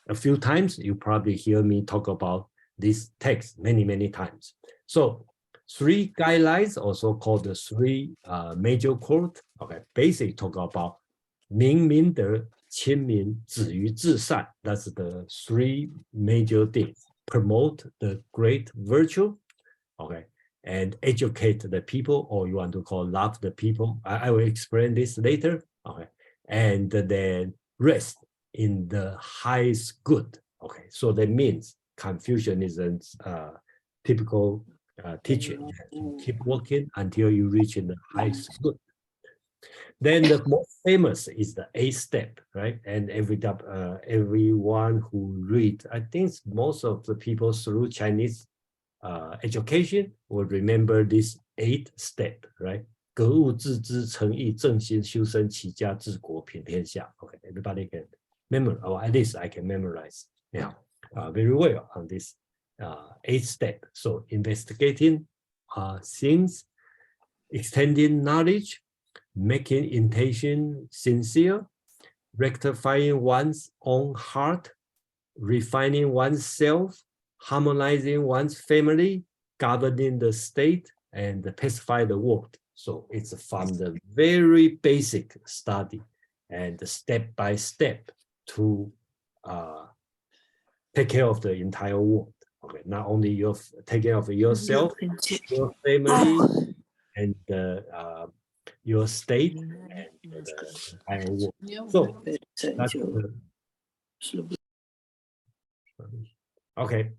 a few times, you probably hear me talk about this text many, many times. So 3 guidelines, also called the 3 major chords. Okay, basically talk about 明明德、亲民、止于至善. That's the 3 major things. Promote the great virtue, okay, and educate the people, or you want to call love the people. I will explain this later. Okay, and then rest in the highest good. Okay, so that means Confucianism's typical teaching. You have to keep working until you reach in the highest good. Then the most famous is the 8th step, right? And everyone who read, I think most of the people through Chinese education will remember this 8th step, right? 格物致知、诚意、正心、修身、齐家、治国、平天下. Okay, everybody can memorize, or at least I can memorize now very well on this 8th step. So investigating things, extending knowledge, making intention sincere, rectifying one's own heart, refining oneself, harmonizing one's family, governing the state, and pacify the world. So it's from the very basic study and step by step to take care of the entire world. Okay, not only you take care of yourself, your family, and your state, and the entire world. So that's okay.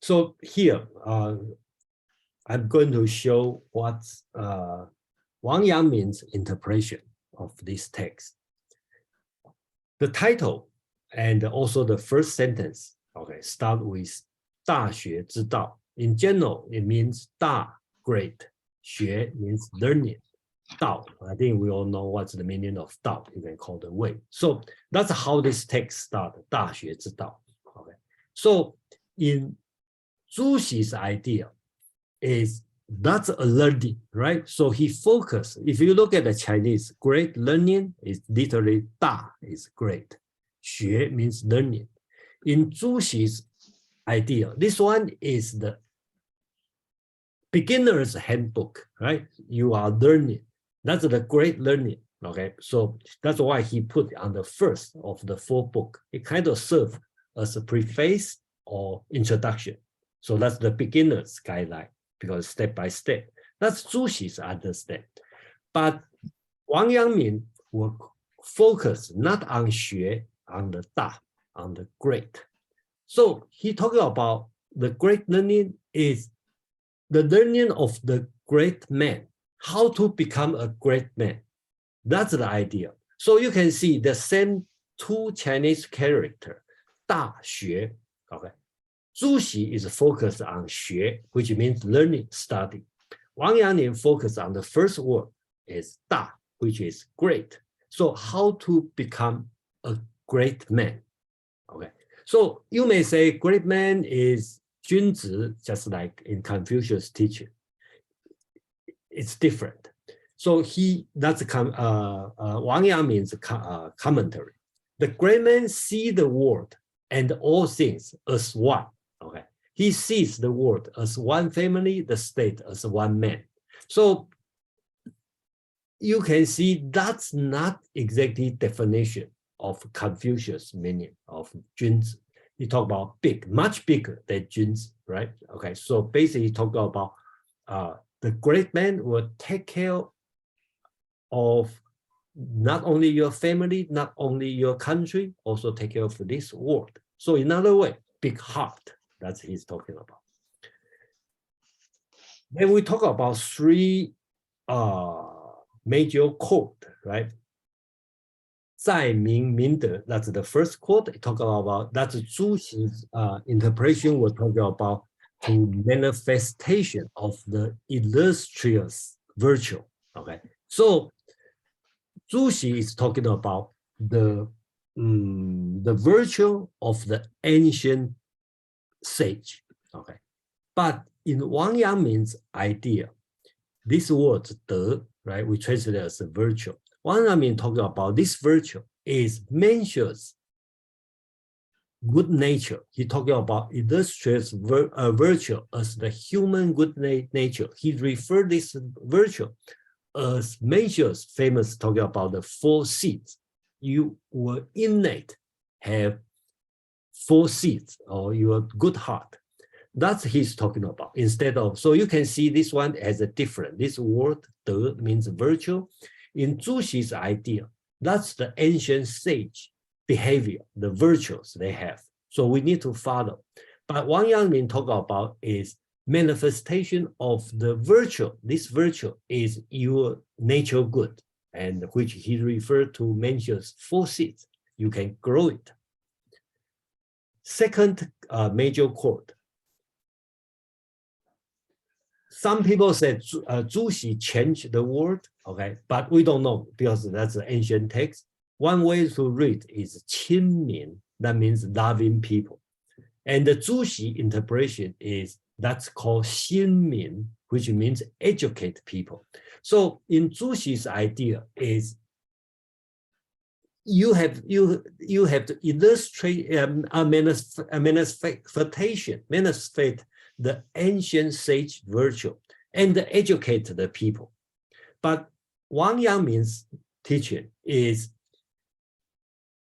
So here, I'm going to show what's Wang Yangming's interpretation of this text. The title and also the first sentence, okay, start with 大学之道. In general, it means 大, great. 学 means learning. 道, I think we all know what's the meaning of 道. You can call the way. So that's how this text starts, 大学之道. Okay. So in Zhu Xi's idea is that's a learning, right? So he focused, if you look at the Chinese, great learning is literally 大 is great. 学 means learning. In Zhu Xi's idea, this one is the beginner's handbook, right? You are learning. That's the great learning, okay? So that's why he put on the first of the 4 books. It kind of serves as a preface or introduction. So that's the beginner's guideline, because step by step. That's Zhu Xi's understand. But Wang Yangming will focus not on xue, on the da, on the great. So he talking about the great learning is the learning of the great man, how to become a great man. That's the idea. So you can see the same two Chinese character, da, xue, okay. Zhu Xi is focused on xue, which means learning, study. Wang Yangming focused on the first word is da, which is great. So how to become a great man, okay. So you may say great man is 君子, just like in Confucius teaching. It's different. So that's Wang Yangming's commentary. The great man see the world and all things as one. Okay, he sees the world as one family, the state as one man. So you can see that's not exactly definition of Confucius meaning of 君子. He talk about big, much bigger than 君子, right? Okay, so basically he talk about the great man will take care of not only your family, not only your country, also take care of this world. So in other way, big heart, that's what he's talking about. Then we talk about three major quote, right? 在明明德, that's the first quote. Talk about that's Zhu Xi's interpretation. We're talking about to manifestation of the illustrious virtue. Okay, so Zhu Xi is talking about the virtue of the ancient sage. Okay, but in Wang Yangming's idea, this word 德, right, we translate it as a virtue. Wang Yangming talking about this virtue is Mencius good nature. He talking about illustrious virtue as the human good nature. He referred this virtue as Mencius famous talking about the 4 seeds. You were innate have 4 seeds or your good heart. That's he's talking about instead of, so you can see this one as a different, this word 德 means virtue. In Zhu Xi's idea, that's the ancient sage behavior, the virtues they have. So we need to follow. But Wang Yangming talk about is manifestation of the virtue. This virtue is your nature good, and which he referred to Mencius 4 seeds. You can grow it. Second major quote. Some people said Zhu Xi changed the word, okay, but we don't know because that's an ancient text. One way to read is 亲民, that means loving people. And the Zhu Xi interpretation is that's called 心民, which means educate people. So in Zhu Xi's idea is you have to illustrate a manifestation, the ancient sage virtue and educate the people. But Wang Yangming's teaching is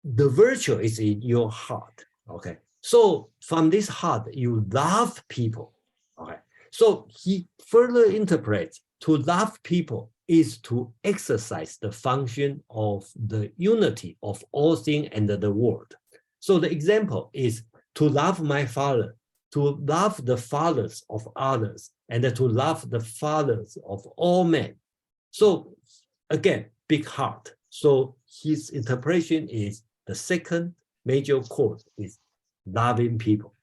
the virtue is in your heart, okay? So from this heart, you love people, okay? So he further interprets to love people is to exercise the function of the unity of all things and the world. So the example is to love my father, to love the fathers of others, and to love the fathers of all men. So again, big heart. So his interpretation is the second major quote is loving people.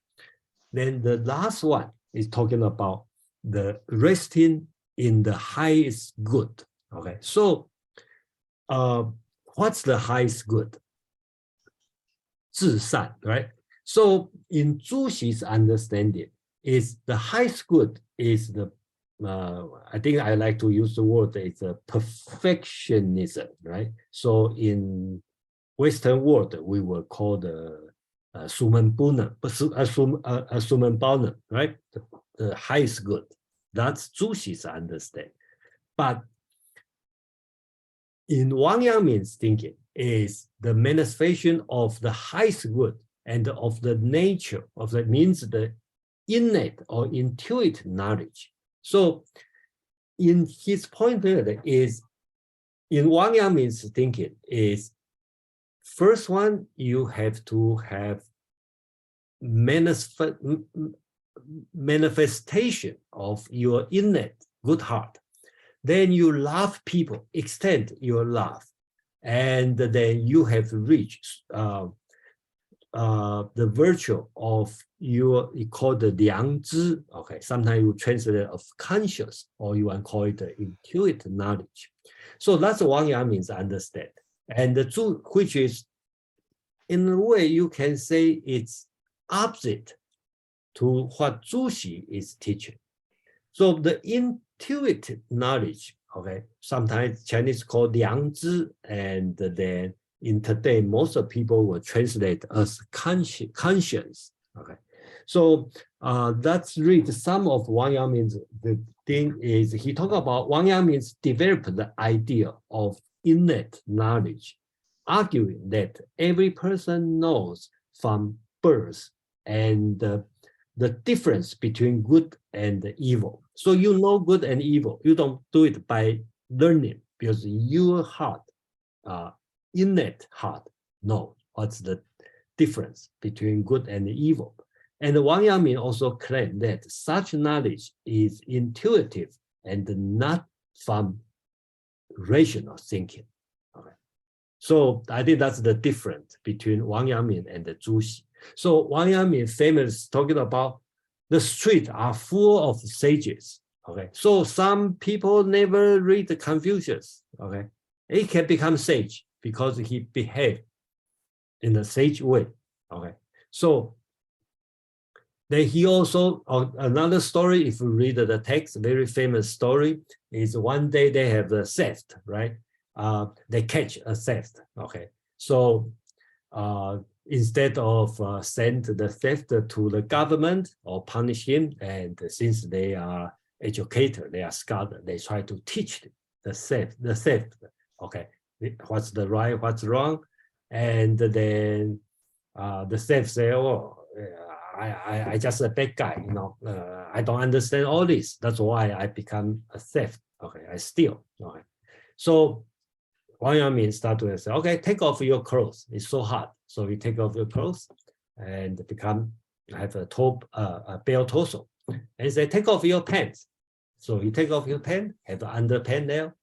Then the last one is talking about the resting in the highest good. Okay, so what's the highest good? 至善, right? So in Zhu Xi's understanding, is the highest good is the I think I like to use the word it's a perfectionism, right? So in Western world we will call the Sumenbunam, right? The highest good. That's Zhu Xi's understanding. But in Wang Yangming's thinking is the manifestation of the highest good and of the nature of that means the innate or intuitive knowledge. So in his point there is, in Wang Yangming's thinking is, first one, you have to have manifestation of your innate good heart. Then you love people, extend your love, and then you have reached the virtue of your, you call the liangzhi. Okay, sometimes you translate it of conscious, or you want to call it intuitive knowledge. So that's Wang Yangming's understand, and the Zhu, which is in a way you can say it's opposite to what Zhu Xi is teaching. So the intuitive knowledge, okay, sometimes Chinese call liangzhi, and then in today most of people will translate as conscience. Okay, so let's read some of Wang Yangming's. The thing is, he talk about Wang Yangming's developed the idea of innate knowledge, arguing that every person knows from birth and the difference between good and evil. So you know good and evil. You don't do it by learning, because your heart, innate heart, knows what's the difference between good and evil. And Wang Yangming also claimed that such knowledge is intuitive and not from rational thinking. Okay. So I think that's the difference between Wang Yangming and the Zhu Xi. So Wang Yangming famous talking about the streets are full of sages. Okay, so some people never read the Confucius. Okay, he can become sage because he behaved in a sage way. Okay, so then he also, another story, if you read the text, very famous story, is one day they have a theft, right? They catch a theft. Okay, so instead of send the theft to the government or punish him, and since they are educator, they are scholar, they try to teach the theft. Okay, what's the right, what's wrong, and then the thief say, "Oh, I just a bad guy, you know. I don't understand all this. That's why I become a thief. Okay, I steal. Okay, so Wang Yangming start to say, okay, take off your clothes. It's so hot. So you take off your clothes and have a bare torso. And say, take off your pants. So you take off your pants, have an underpants there.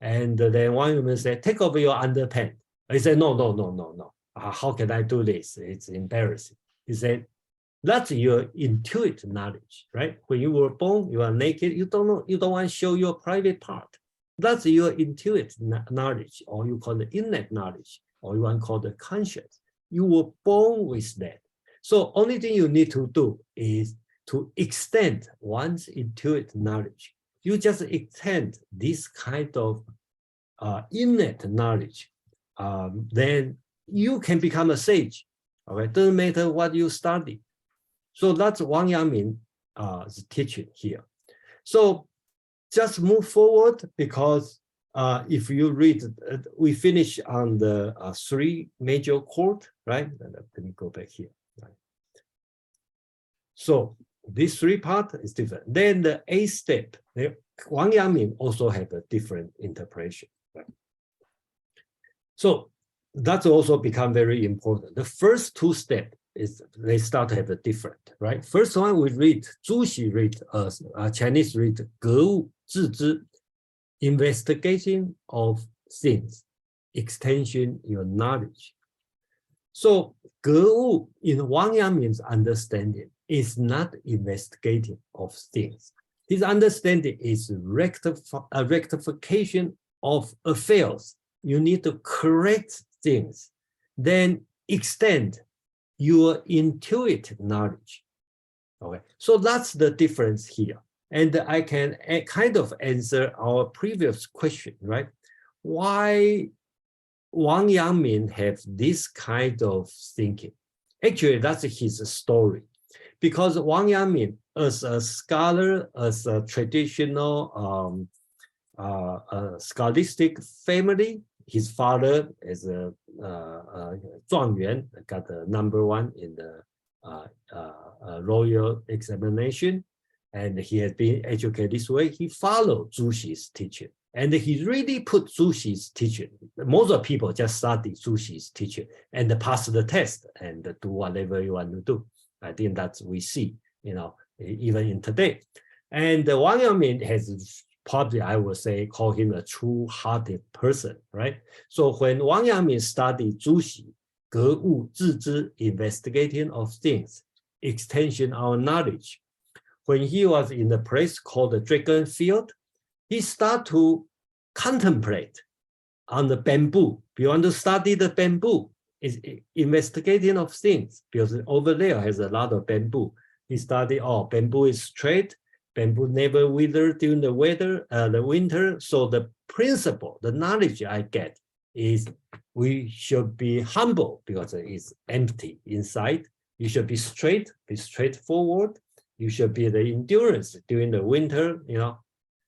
And then Wang Yangming say, take off your underpants. He said, no. How can I do this? It's embarrassing. He said, that's your intuitive knowledge, right? When you were born, you are naked. You don't know. You don't want to show your private part. That's your intuitive knowledge, or you call it innate knowledge, or you want to call it conscience. You were born with that. So only thing you need to do is to extend one's intuitive knowledge. You just extend this kind of innate knowledge, then you can become a sage. Okay, doesn't matter what you study. So that's Wang Yangming's teaching here. So just move forward, because if you read, we finish on the three major chord, right? Let me go back here. Right. So this three part is different. Then the eighth step, Wang Yangming also have a different interpretation. Right? So that's also become very important. The first two steps is they start to have a different, right? First one we read, Zhu Xi read, Chinese read, 格物致知, investigation of things, extension your knowledge. So 格物 in Wang Yangming's understanding is not investigating of things. His understanding is rectification of affairs. You need to correct things, then extend your intuitive knowledge. Okay, so that's the difference here. And I can kind of answer our previous question, right? Why Wang Yangming have this kind of thinking? Actually, that's his story. Because Wang Yangming, as a scholar, as a traditional scholastic family, his father is a Zhuang Yuan, got the #1 in the royal examination, and he had been educated this way. He followed Zhu Xi's teaching, and he really put Zhu Xi's teaching. Most of people just study Zhu Xi's teaching and pass the test and do whatever you want to do. I think that's we see, even in today. And Wang Yangming has probably, I would say, call him a true-hearted person, right? So when Wang Yangming studied Zhu Xi, 格物致知, investigating of things, extension of knowledge. When he was in the place called the Dragon Field, he started to contemplate on the bamboo. If you want to study the bamboo, is investigating of things, because over there has a lot of bamboo. He studied, bamboo is straight, bamboo never wither during the winter. So the principle, the knowledge I get is we should be humble because it's empty inside. You should be straightforward. You should be the endurance during the winter,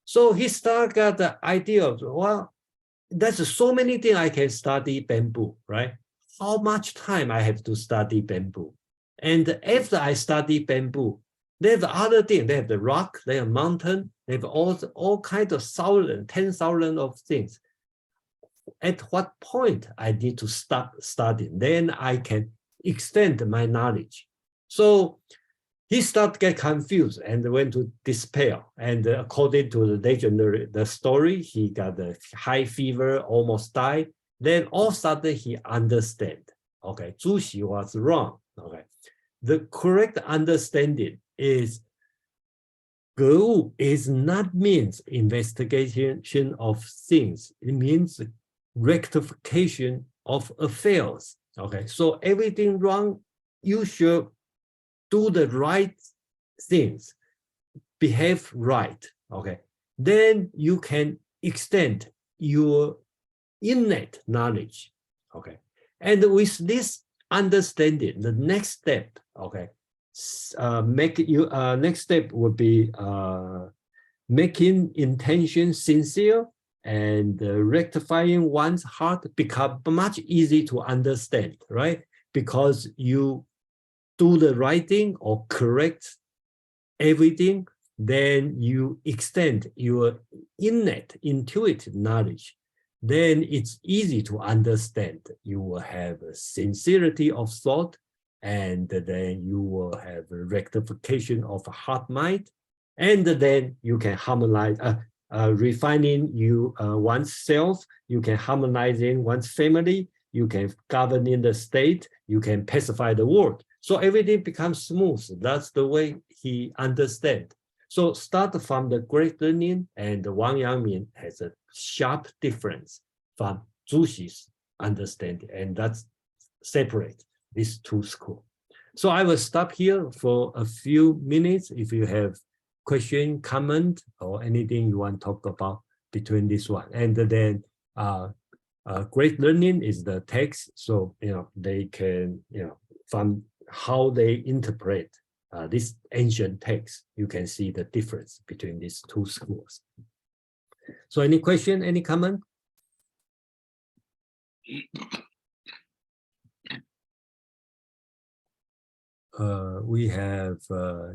So he started got the idea of, well, there's so many things I can study bamboo, right? How much time I have to study bamboo? And after I study bamboo, they have the other thing. They have the rock, they have mountain, they have all kinds of 10,000 of things. At what point I need to stop studying? Then I can extend my knowledge. So he started to get confused and went to despair. And according to the legendary, the story, he got a high fever, almost died. Then all of a sudden he understand. Okay, Zhu Xi was wrong. Okay, the correct understanding is 格物 is not means investigation of things. It means rectification of affairs. Okay, so everything wrong, you should do the right things, behave right. Okay, then you can extend your innate knowledge. Okay, and with this understanding, the next step, okay, next step would be making intention sincere and rectifying one's heart become much easy to understand, right? Because you do the right thing or correct everything, then you extend your innate intuitive knowledge. Then it's easy to understand. You will have a sincerity of thought, and then you will have a rectification of heart mind, and then you can harmonize, refining one's self, you can harmonizing one's family, you can govern in the state, you can pacify the world. So everything becomes smooth. That's the way he understands. So start from the great learning, and Wang Yangming has a sharp difference from Zhu Xi's understanding, and that's separate these two schools. So I will stop here for a few minutes. If you have question, comment, or anything you want to talk about between this one. And then great learning is the text. So, they can, from how they interpret this ancient text, you can see the difference between these two schools. So any question, any comment? We have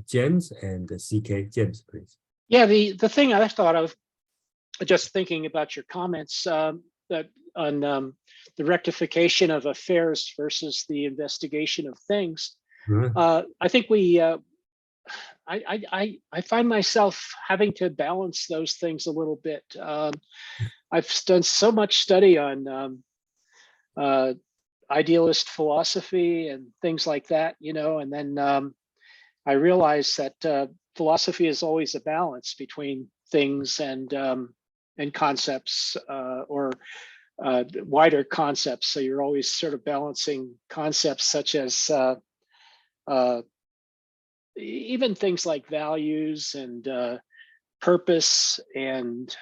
James and CK. James, please. Yeah, the thing I thought of, just thinking about your comments, that on the rectification of affairs versus the investigation of things. I think I find myself having to balance those things a little bit. I've done so much study on idealist philosophy and things like that, and then I realized that philosophy is always a balance between things and concepts, or wider concepts. So you're always sort of balancing concepts such as even things like values and purpose and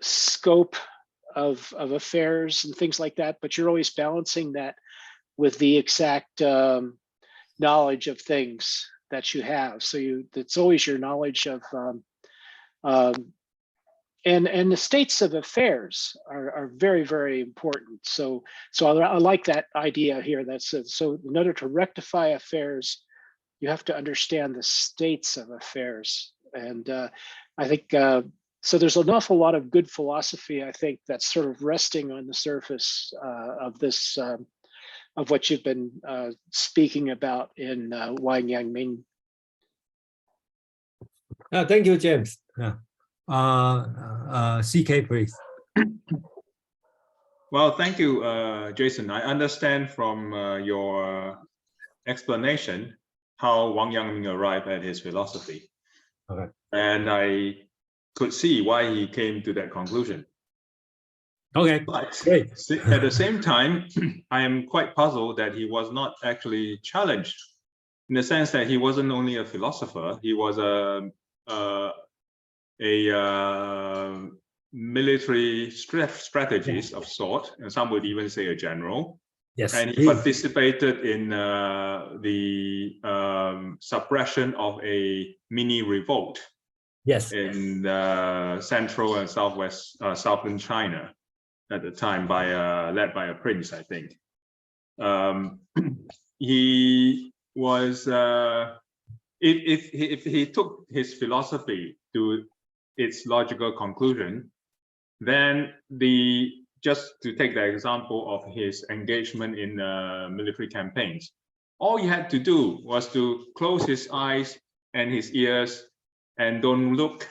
scope of affairs and things like that. But you're always balancing that with the exact knowledge of things that you have. So it's always your knowledge of and the states of affairs are very, very important. So I like that idea here. That says, so in order to rectify affairs, you have to understand the states of affairs. And I think so. There's an awful lot of good philosophy, I think, that's sort of resting on the surface of this, of what you've been speaking about in Wang Yangming. Thank you, James. CK, please. Well, thank you, Jason. I understand from your explanation how Wang Yangming arrived at his philosophy. Okay. And I could see why he came to that conclusion. Okay, But great. at the same time, I am quite puzzled that he was not actually challenged, in the sense that he wasn't only a philosopher, he was a military strategist of sort, and some would even say a general. Yes. And he participated in the suppression of a mini revolt. Yes. In central and southern China at the time, led by a prince, I think. He was, if he took his philosophy to its logical conclusion, then just to take the example of his engagement in military campaigns, all he had to do was to close his eyes and his ears and don't look,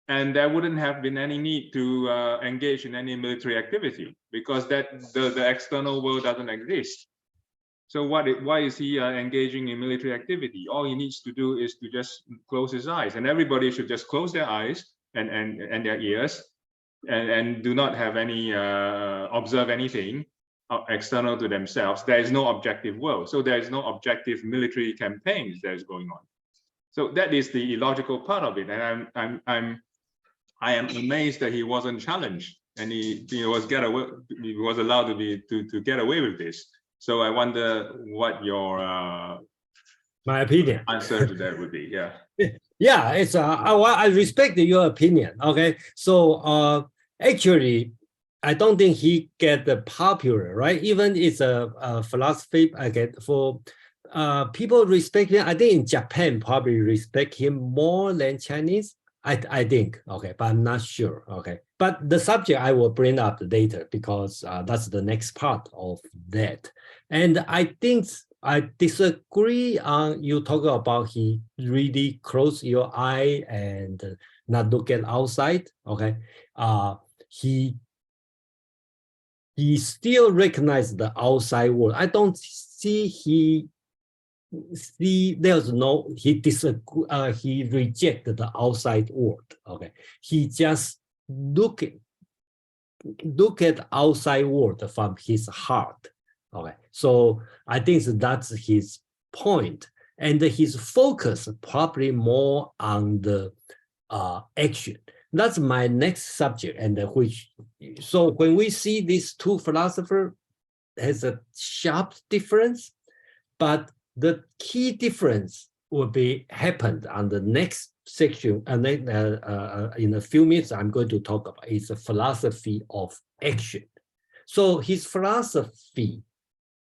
and there wouldn't have been any need to engage in any military activity, because the external world doesn't exist. So why is he engaging in military activity? All he needs to do is to just close his eyes, and everybody should just close their eyes and their ears, and do not have any observe anything external to themselves. There is no objective world, so there is no objective military campaigns that is going on. So that is the illogical part of it, and I am amazed that he wasn't challenged, and he was allowed to get away with this. So I wonder what your my opinion answer to that would be. Yeah. Yeah, it's I respect your opinion. Okay, so actually, I don't think he get the popular, right? Even it's a philosophy. I get for people respect him. I think in Japan probably respect him more than Chinese. I think, okay, but I'm not sure. Okay, but the subject I will bring up later, because that's the next part of that. And I think I disagree on you talking about he really close your eye and not look at outside. Okay, he still recognize the outside world. I don't see there's no he rejected the outside world. Okay, he just look at outside world from his heart. Okay, so I think that's his point, and his focus probably more on the action. That's my next subject, and so when we see these two philosophers, has a sharp difference, but the key difference will be happened on the next section, and then in a few minutes I'm going to talk about is a philosophy of action. So his philosophy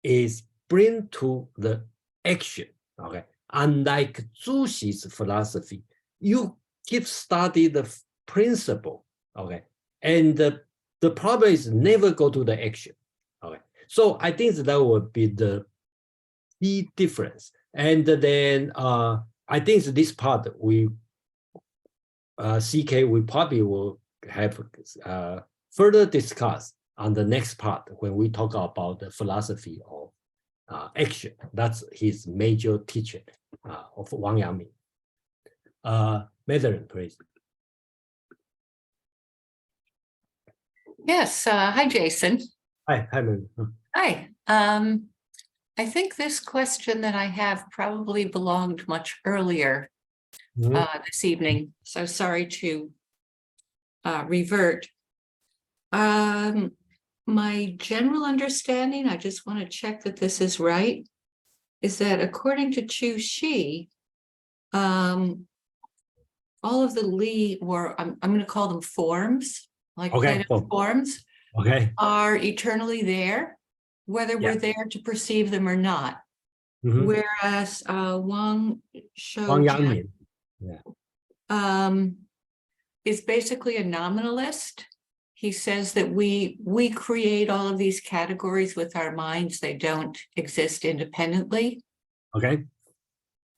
is bring to the action. Okay, unlike Zhu Xi's philosophy, you keep study the principle. Okay, and the problem is never go to the action. Okay, so I think that would be the key difference. And then I think this part we CK we probably will have further discuss on the next part when we talk about the philosophy of action. That's his major teaching of Wang Yangming. Madeline, please. Yes. Hi, Jason. Hi, Madeline. Hi. I think this question that I have probably belonged much earlier this evening. So sorry to revert. My general understanding, I just want to check that this is right, is that according to Zhu Xi, all of the Li, or I'm going to call them forms, like Okay, Plato's forms, Okay. are eternally there, whether Yeah. we're there to perceive them or not. Mhm. Whereas Wang Wang Yangming Yangming. is basically a nominalist. He says that we create all of these categories with our minds. They don't exist independently. Okay.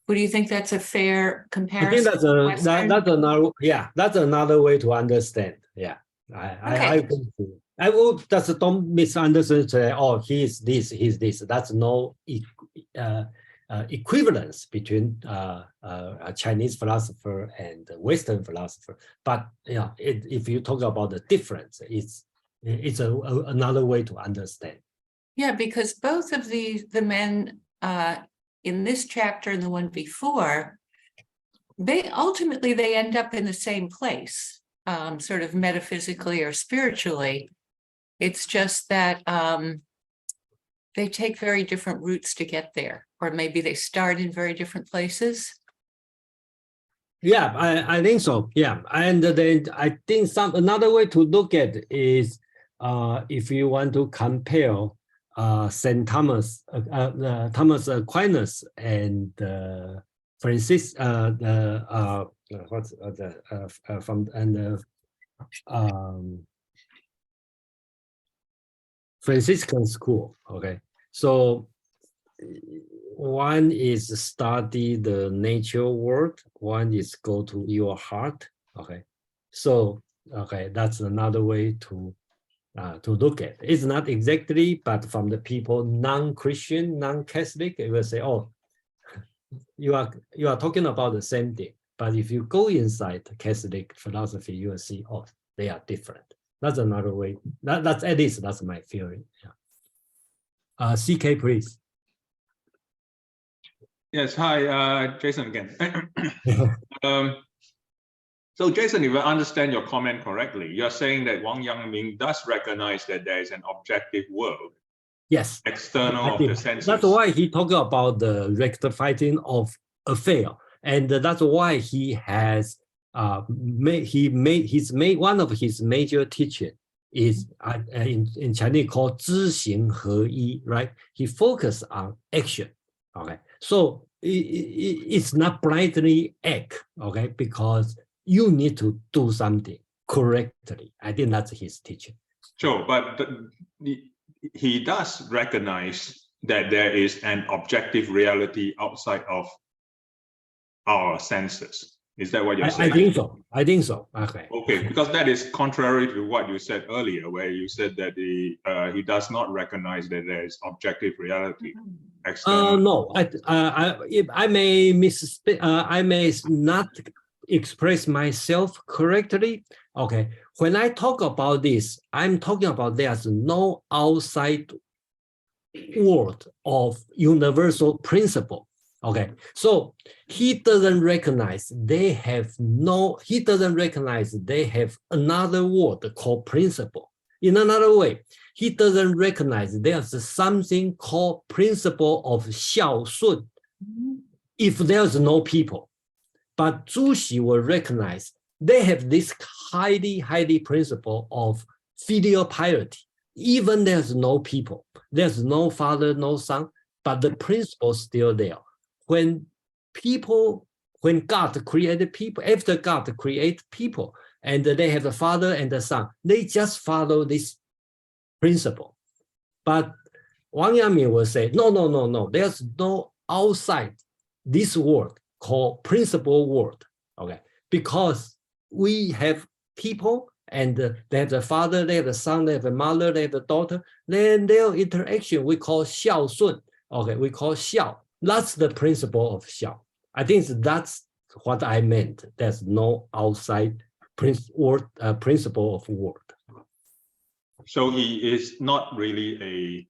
Would you think that's a fair I think comparison? that's to Western? that's another that's another way to understand. Yeah. I agree with you. I will just don't misunderstand. Say, oh, he's this. That's no equivalence between a Chinese philosopher and a Western philosopher. But yeah, if you talk about the difference, it's another way to understand. Yeah, because both of the men in this chapter and the one before, they end up in the same place, sort of metaphysically or spiritually. It's just that they take very different routes to get there, or maybe they start in very different places. Yeah, I think so. Yeah, and then I think another way to look at it is if you want to compare Saint Thomas, Thomas Aquinas, and Francis, Franciscan school. Okay, so one is study the nature world, one is go to your heart. Okay, so that's another way to look at it. It's not exactly, but from the people non-Christian, non-Catholic, it will say, oh, you are talking about the same thing. But if you go inside Catholic philosophy, you will see, oh, they are different. That's another way. That's at least that's my theory. Yeah. CK, please. Yes, hi, Jason again. So Jason, if I understand your comment correctly, you're saying that Wang Yangming does recognize that there is an objective world. Yes. External of the senses. That's why he talked about the rectifying of affair. And that's why he has one of his major teaching is in Chinese called 知行合一, right? He focused on action. Okay, so it's not blindly act, okay, because you need to do something correctly. I think that's his teaching. Sure, but he does recognize that there is an objective reality outside of our senses. Is that what you're saying? I think so. I think so. Okay. Okay, because that is contrary to what you said earlier, where you said that he does not recognize that there is objective reality. No, I may misspeak. I may not express myself correctly. Okay, when I talk about this, I'm talking about there's no outside world of universal principle. Okay, so he doesn't recognize they have another word called principle. In another way, he doesn't recognize there's something called principle of xiaosun if there's no people. But Zhu Xi will recognize they have this highly principle of filial piety. Even there's no people, there's no father, no son, but the principle is still there. When God created people, after God created people, and they have the father and the son, they just follow this principle. But Wang Yangming will say, no, there's no outside this word called principle word, okay? Because we have people and they have the father, they have the son, they have the mother, they have the daughter, then their interaction we call xiaosun, okay? We call xiao. That's the principle of xiao. I think that's what I meant. There's no outside principle of word. So he is not really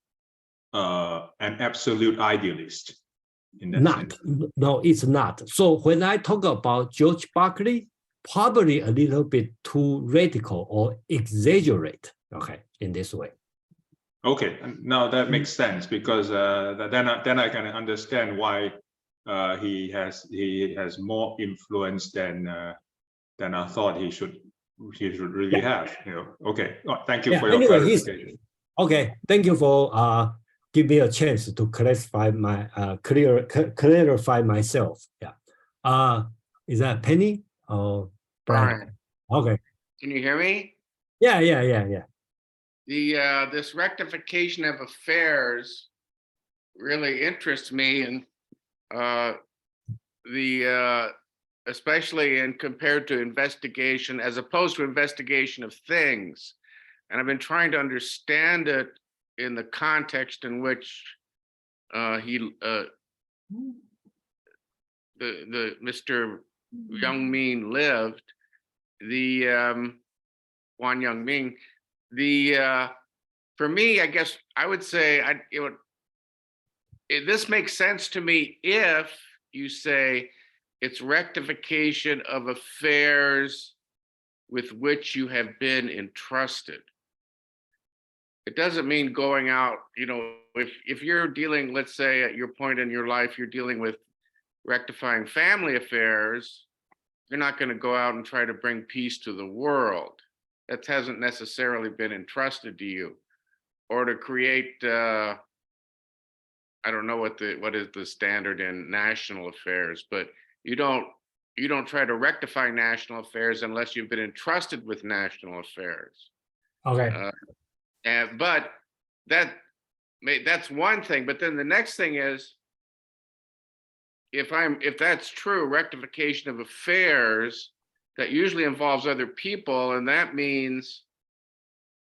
an absolute idealist in that sense. No, it's not. So when I talk about George Berkeley, probably a little bit too radical or exaggerate, okay, in this way. Okay, now that makes sense, because then I can understand why he has more influence than than I thought he should really have. Okay. Oh, thank you for your anyway, clarification. Okay, thank you for give me a chance to clarify my clarify myself. Yeah. Is that Penny or Brian? Okay. Can you hear me? Yeah. This rectification of affairs really interests me, and especially in compared to investigation as opposed to investigation of things. And I've been trying to understand it in the context in which the Mr. Yangming lived, the Wang Yangming. For me, I guess I would say this makes sense to me if you say it's rectification of affairs with which you have been entrusted. It doesn't mean going out, if you're dealing, let's say at your point in your life, you're dealing with rectifying family affairs, you're not going to go out and try to bring peace to the world. That hasn't necessarily been entrusted to you. Or to create, I don't know what is the standard in national affairs, but you don't try to rectify national affairs unless you've been entrusted with national affairs. Okay. But that's one thing. But then the next thing is, if that's true, rectification of affairs, that usually involves other people, and that means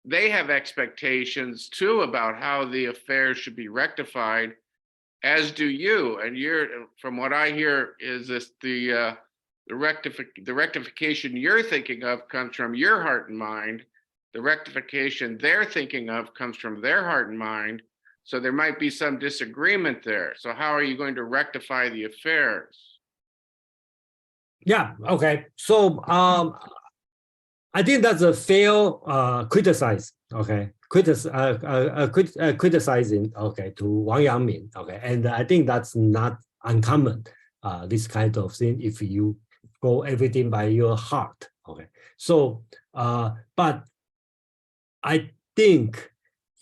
they have expectations too about how the affairs should be rectified, as do you. And from what I hear, is this the rectification you're thinking of comes from your heart and mind. The rectification they're thinking of comes from their heart and mind. So there might be some disagreement there. So how are you going to rectify the affairs? Yeah. Okay. So I think that's a fair criticize. Okay. Criticizing. Okay, to Wang Yangming. Okay, and I think that's not uncommon. This kind of thing, if you go everything by your heart. Okay. So but I think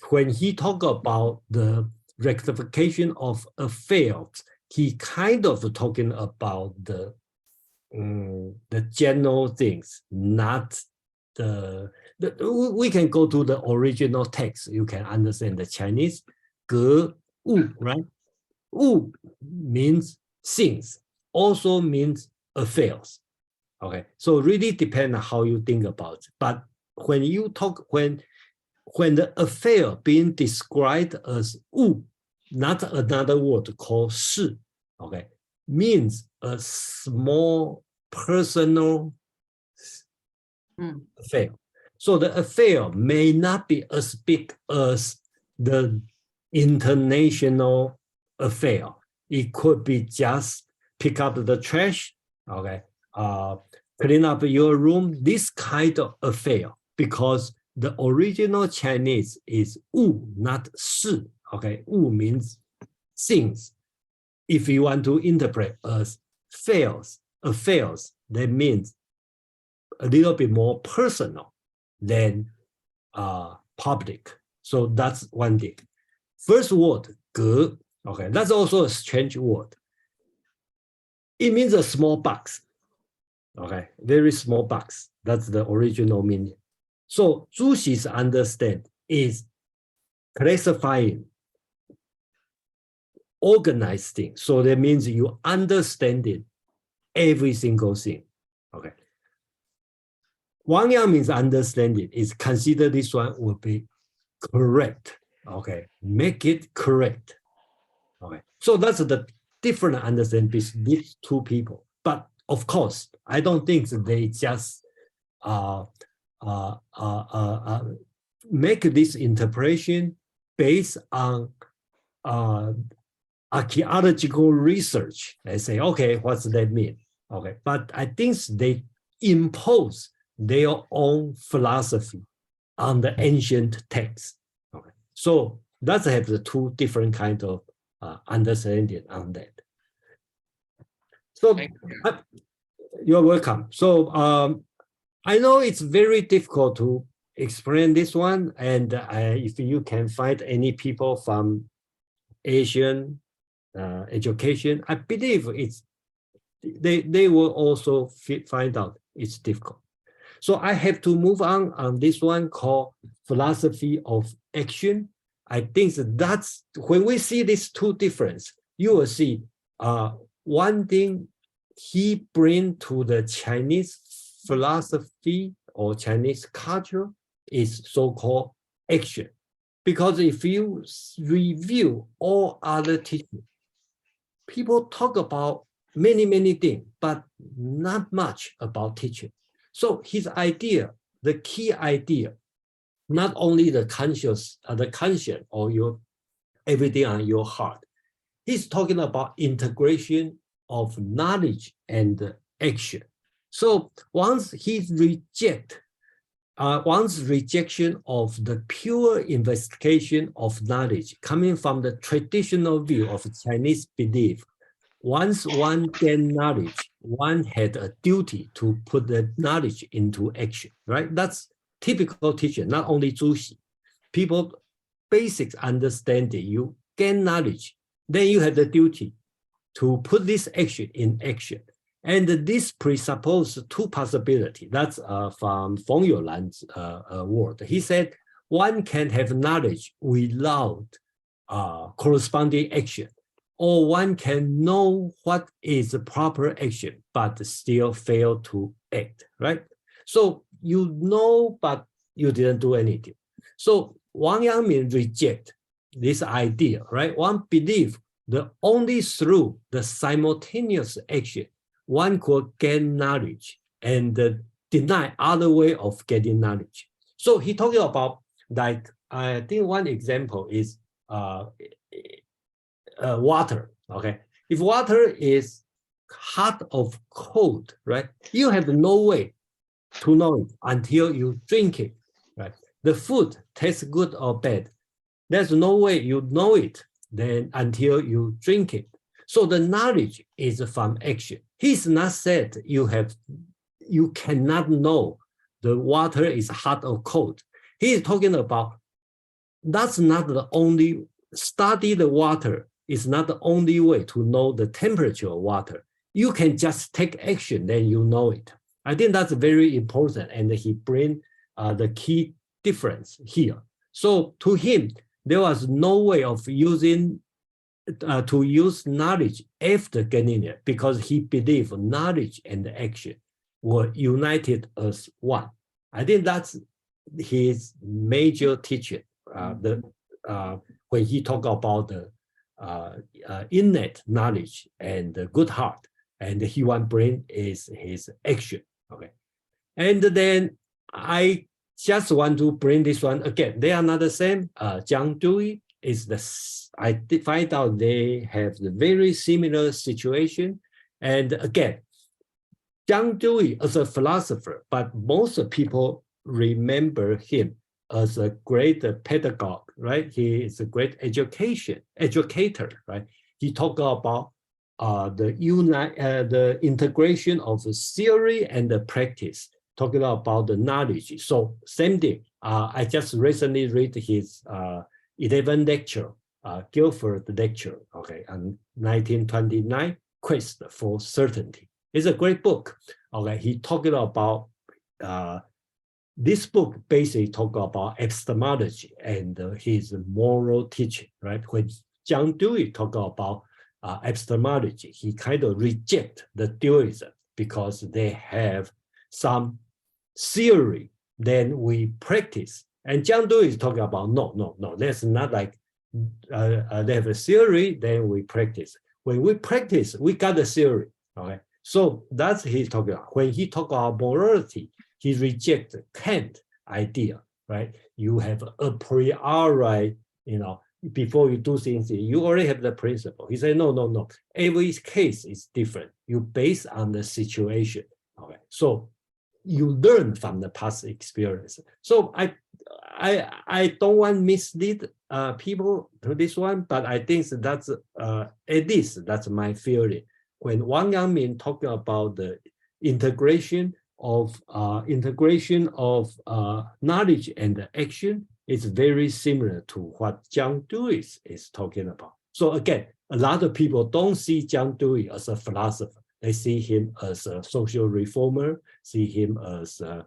when he talk about the rectification of affairs, he kind of talking about the general things, not we can go to the original text. You can understand the Chinese. 格物, right? 物 means things, also means affairs. Okay, so really depend on how you think about it. But when you talk, when the affair being described as 物, not another word called 事, okay, means a small personal affair. So the affair may not be as big as the international affair. It could be just pick up the trash, okay, clean up your room, this kind of affair, because the original Chinese is 物, not 事. Okay, 物 means things. If you want to interpret as affairs, that means a little bit more personal than public. So that's one thing. First word, 格, okay, that's also a strange word. It means a small box. Okay, very small box. That's the original meaning. So Zhu Xi's understand is classifying, organized things. So that means you understanding every single thing. Okay. Wang Yangming's understanding is consider this one will be correct. Okay, make it correct. Okay, so that's the different understanding between these two people. But of course, I don't think that they just make this interpretation based on archaeological research. They say, okay, what's that mean? Okay, but I think they impose their own philosophy on the ancient text. Okay, so that's have the two different kind of understanding on that. So You're welcome. So I know it's very difficult to explain this one, and if you can find any people from Asian education, I believe they will also find out it's difficult. So I have to move on this one called philosophy of action. I think that's when we see these two differences, you will see one thing he bring to the Chinese philosophy or Chinese culture is so-called action. Because if you review all other teachings, people talk about many things, but not much about teaching. So his idea, the key idea, not only the conscience or your everything on your heart. He's talking about integration of knowledge and action. So once he one's rejection of the pure investigation of knowledge coming from the traditional view of Chinese belief, once one gained knowledge, one had a duty to put the knowledge into action, right? That's typical teaching, not only Zhu Xi. People, basic understanding, you gain knowledge, then you have the duty to put this action in action. And this presupposes two possibilities. That's from Feng Youlan's word. He said, one can have knowledge without corresponding action, or one can know what is the proper action, but still fail to act, right? So you know, but you didn't do anything. So Wang Yangming reject this idea, right? One believes that only through the simultaneous action, one could gain knowledge and deny other way of getting knowledge. So he talking about, like, I think one example is water, okay? If water is hot or cold, right? You have no way to know it until you drink it, right? The food tastes good or bad. There's no way you know it then until you drink it. So the knowledge is from action. He's not said you cannot know the water is hot or cold. He is talking about that's not the only, study the water is not the only way to know the temperature of water. You can just take action, then you know it. I think that's very important, and he bring the key difference here. So to him, there was no way of using to use knowledge after getting it, because he believed knowledge and action were united as one. I think that's his major teaching. When he talk about the innate knowledge and the good heart, and the human brain is his action. Okay, and then I just want to bring this one again. They are not the same. Zhang Dui is I find out they have the very similar situation. And again, Zhang Dui as a philosopher, but most people remember him as a great pedagogue, right? He is a great educator, right? He talked about the integration of the theory and the practice, talking about the knowledge. So same thing. I just recently read his 11th lecture, Guilford lecture, okay, on 1929, Quest for Certainty. It's a great book. Okay, he talked about this book basically talk about epistemology and his moral teaching, right? When Zhang Dui talk about epistemology, he kind of reject the dualism because they have some theory, then we practice. And Zhang Dui is talking about no, that's not like they have a theory, then we practice. When we practice, we got a theory, okay? So that's he's talking about. When he talk about morality, he rejects Kant idea, right? You have a priori, before you do things, you already have the principle. He said, no. Every case is different. You base on the situation, okay? So you learn from the past experience. So I don't want to mislead people to this one, but I think that's at least that's my theory. When Wang Yangming talking about the integration of knowledge and action is very similar to what John Dewey is talking about. So again, a lot of people don't see John Dewey as a philosopher. They see him as a social reformer, see him as a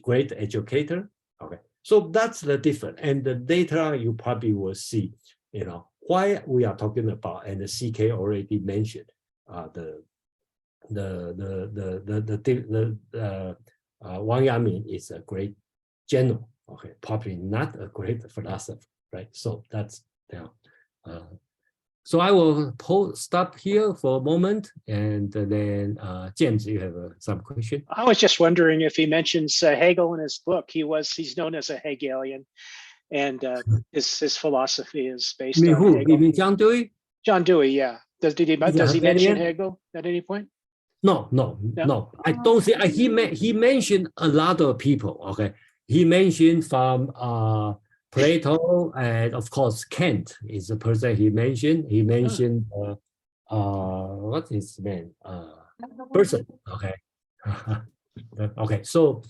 great educator. Okay, so that's the difference. And later on, you probably will see, why we are talking about, and the CK already mentioned Wang Yangming is a great general. Okay, probably not a great philosopher, right? So that's so I will stop here for a moment, and then James, you have some question. I was just wondering if he mentions Hegel in his book. He's known as a Hegelian, and his philosophy is based on who? Hegel. You mean John Dewey? John Dewey, yeah. Does he mention Hegel at any point? No. I don't see. He mentioned a lot of people. Okay, he mentioned from Plato, and of course Kant is the person he mentioned. He mentioned what is his name? Person. Okay. Okay. So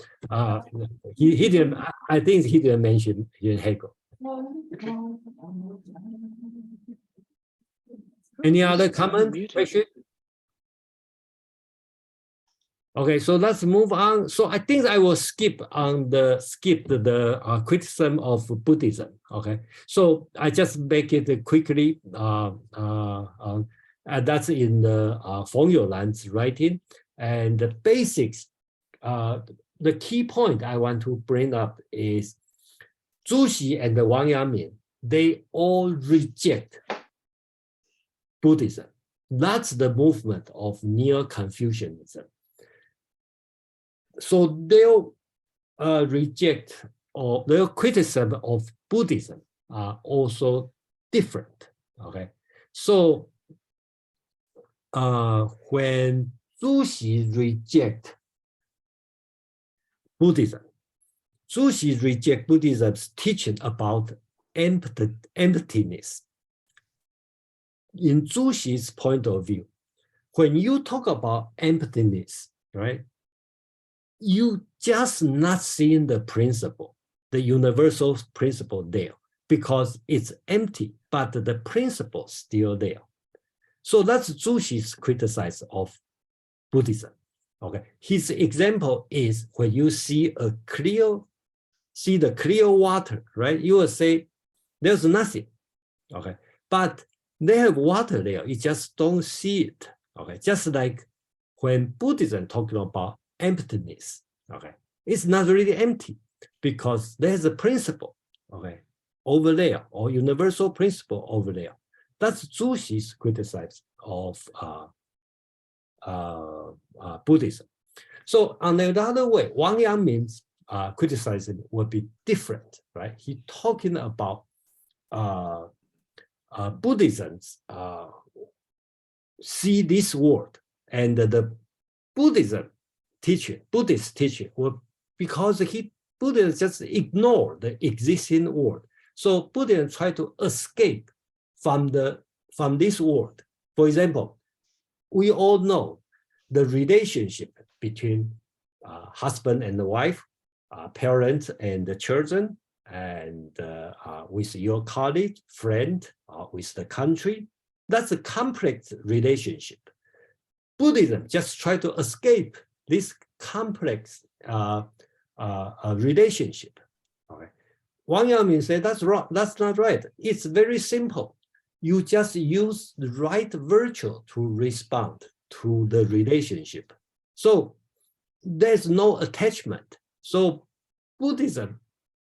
he didn't. I think he didn't mention Hegel. Okay. Any other comment? Question? Okay, so let's move on. So I think I will skip the criticism of Buddhism. Okay, so I just make it quickly. That's in the Feng Youlan's writing, and the basics. The key point I want to bring up is Zhu Xi and Wang Yangming. They all reject Buddhism. That's the movement of Neo-Confucianism. So they'll reject, or their criticism of Buddhism are also different. Okay, so when Zhu Xi reject Buddhism, Zhu Xi reject Buddhism's teaching about emptiness. In Zhu Xi's point of view, when you talk about emptiness, right, you just not seeing the principle, the universal principle there, because it's empty, but the principle still there. So that's Zhu Xi's criticism of Buddhism. Okay, his example is when you see the clear water, right? You will say there's nothing. Okay, but they have water there. You just don't see it. Okay, just like when Buddhism talking about emptiness, okay, it's not really empty because there's a principle, okay, over there, or universal principle over there. That's Zhu Xi's criticism of Buddhism. So on the other way, Wang Yangming's criticism would be different, right? He talking about Buddhism's see this world, and the Buddhist teaching will, because Buddhism just ignore the existing world. So Buddhism try to escape from this world. For example, we all know the relationship between husband and the wife, parents and the children, and with your colleague, friend, with the country. That's a complex relationship. Buddhism just try to escape this complex relationship. Okay. Wang Yangming said that's wrong. That's not right. It's very simple. You just use the right virtue to respond to the relationship. So there's no attachment. So Buddhism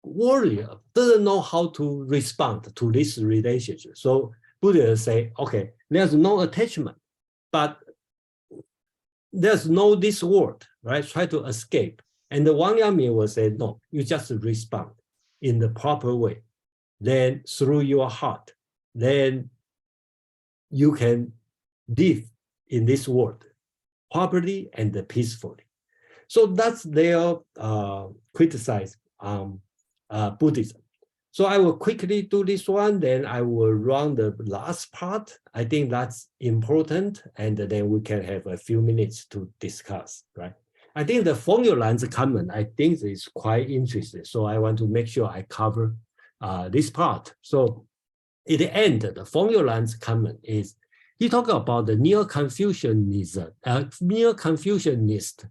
warrior doesn't know how to respond to this relationship. So Buddha say, okay, there's no attachment, but there's no this word, right? Try to escape. And the Wang Yangming will say, no, you just respond in the proper way. Then through your heart, then you can live in this world properly and peacefully. So that's their criticize Buddhism. So I will quickly do this one, then I will run the last part. I think that's important, and then we can have a few minutes to discuss, right? I think the Feng Youlan's comment, I think is quite interesting. So I want to make sure I cover this part. So at the end, the Feng Youlan's comment is, he talked about the Neo-Confucianism. Neo-Confucianists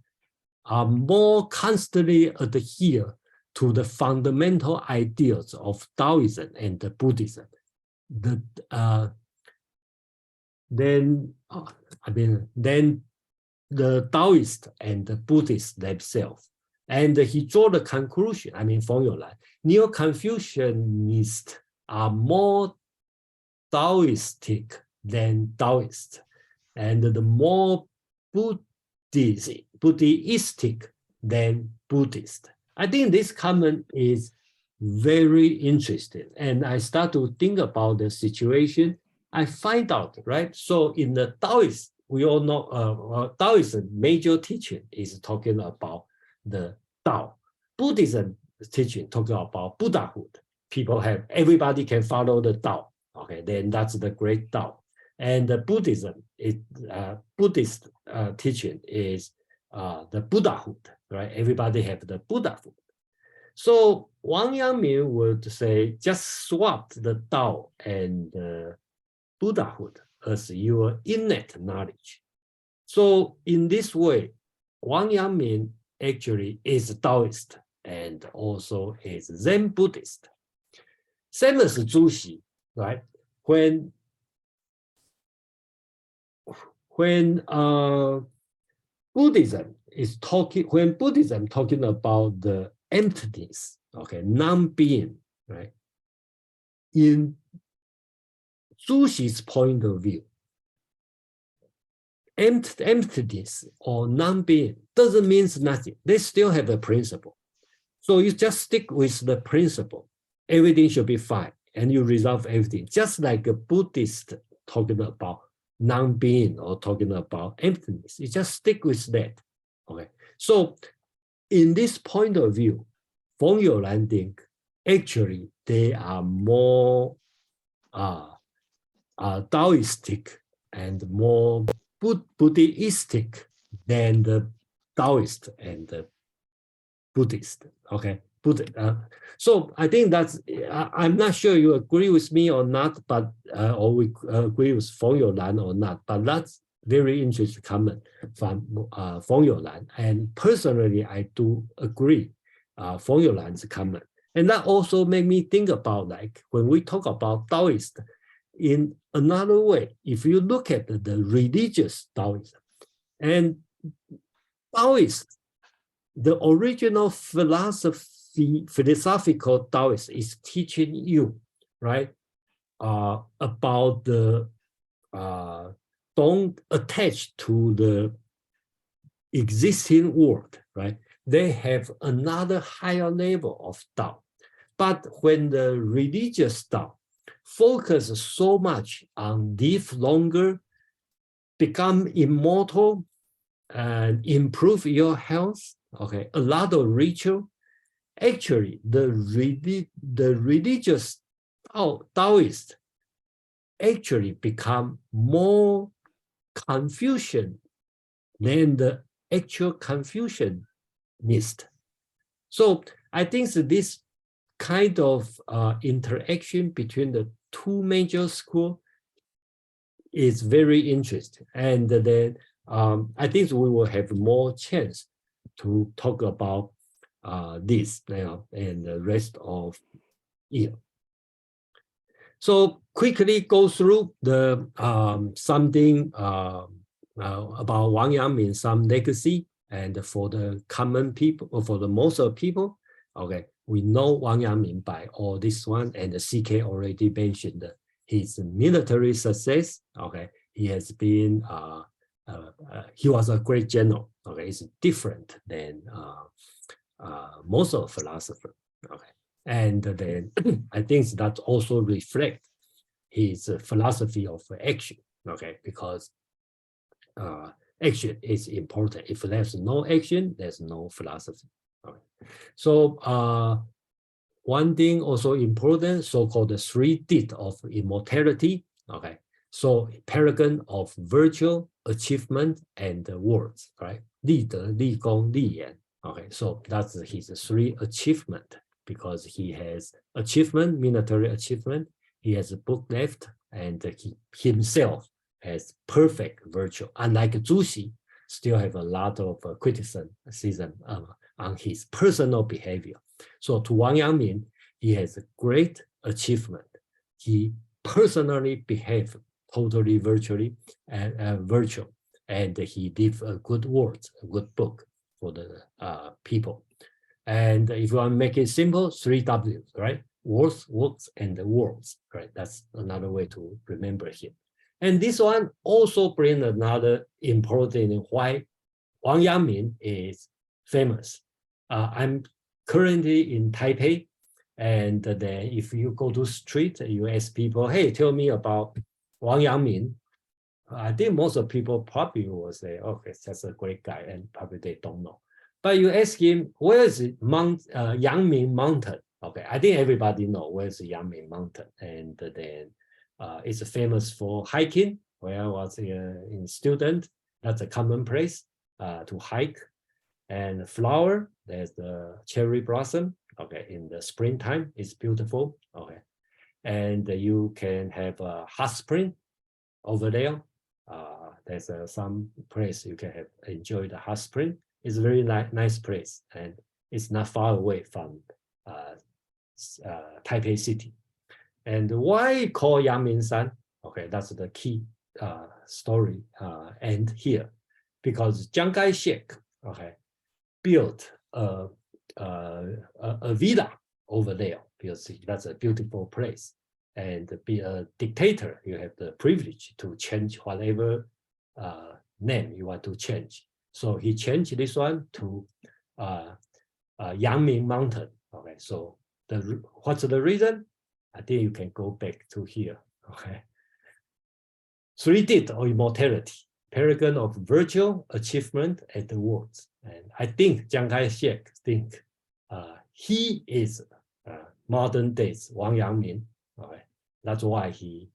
are more constantly adhere to the fundamental ideas of Taoism and Buddhism. Then the Taoists and the Buddhists themselves. And he drew the conclusion, Feng Youlan, Neo-Confucianists are more Taoistic than Taoists, and the more Buddhistic than Buddhist. I think this comment is very interesting, and I start to think about the situation. I find out, right? So in the Taoist, we all know Taoism major teaching is talking about the Tao. Buddhism teaching talking about Buddhahood. Everybody can follow the Tao. Okay, then that's the great Tao. And the Buddhism, Buddhist teaching is the Buddhahood, right? Everybody have the Buddhahood. So Wang Yangming would say, just swap the Tao and Buddhahood as your innate knowledge. So in this way, Wang Yangming actually is Taoist and also is Zen Buddhist. Same as Zhu Xi, right? When Buddhism talking about the emptiness, okay, non-being, right? In Zhu Xi's point of view, emptiness or non-being doesn't mean nothing. They still have a principle. So you just stick with the principle. Everything should be fine, and you resolve everything. Just like a Buddhist talking about non-being or talking about emptiness. You just stick with that. Okay. So in this point of view, Feng Youlan think actually they are more Taoistic and more Buddhistic than the Taoist and the Buddhist. Okay. So I think that's, I'm not sure you agree with me or not, but or we agree with Feng Youlan or not, but that's very interesting comment from Feng Youlan. And personally, I do agree Feng Youlan's comment. And that also made me think about, like, when we talk about Taoist, in another way, if you look at the religious Taoism, and Taoist, the original philosophical Taoist is teaching you, right, about the don't attach to the existing world, right? They have another higher level of Tao. But when the religious Tao focus so much on live longer, become immortal, and improve your health, okay, a lot of ritual, actually the religious Taoist actually become more Confucian than the actual Confucianist. So I think that this kind of interaction between the two major schools is very interesting. And then I think we will have more chance to talk about this now and the rest of year. So quickly go through the something about Wang Yangming, some legacy, and for the common people, or for the most of people, okay, we know Wang Yangming by all this one, and the CK already mentioned his military success. Okay, he has been he was a great general. Okay, it's different than most of philosophers. Okay, and then I think that also reflects his philosophy of action. Okay, because action is important. If there's no action, there's no philosophy. Okay. So one thing also important, so-called the 3 deeds of immortality. Okay, so paragon of virtue, achievement, and words, right? 立德、立功、立言. Okay, so that's his 3 achievement, because he has achievement, military achievement, he has a book left, and he himself has perfect virtue. Unlike Zhu Xi, still have a lot of criticism on his personal behavior. So to Wang Yangming, he has a great achievement. He personally behaved totally virtually and virtual, and he lived a good words, a good book for the people. And if you want to make it simple, 3 W's, right? Words, works, and words, right? That's another way to remember him. And this one also brings another important why Wang Yangming is famous. I'm currently in Taipei, and then if you go to street, you ask people, hey, tell me about Wang Yangming. I think most of people probably will say, okay, that's a great guy, and probably they don't know. But you ask him, where is Yangming Mountain? Okay, I think everybody knows where's the Yangming Mountain, and then it's famous for hiking. Where I was in student, that's a common place to hike. And flower, there's the cherry blossom. Okay, in the springtime, it's beautiful. Okay, and you can have a hot spring over there. There's some place you can enjoy the hot spring. It's a very nice place, and it's not far away from Taipei City. And why call Yangming San? Okay, that's the key story end here, because Chiang Kai-shek, okay, built a villa over there because that's a beautiful place. And be a dictator, you have the privilege to change whatever name you want to change. So he changed this one to Yangming Mountain. Okay, so what's the reason? I think you can go back to here. Okay, 3 deeds of immortality, paragon of virtue, achievement, and the words. And I think Chiang Kai-shek think he is modern days Wang Yangming. Okay, that's why he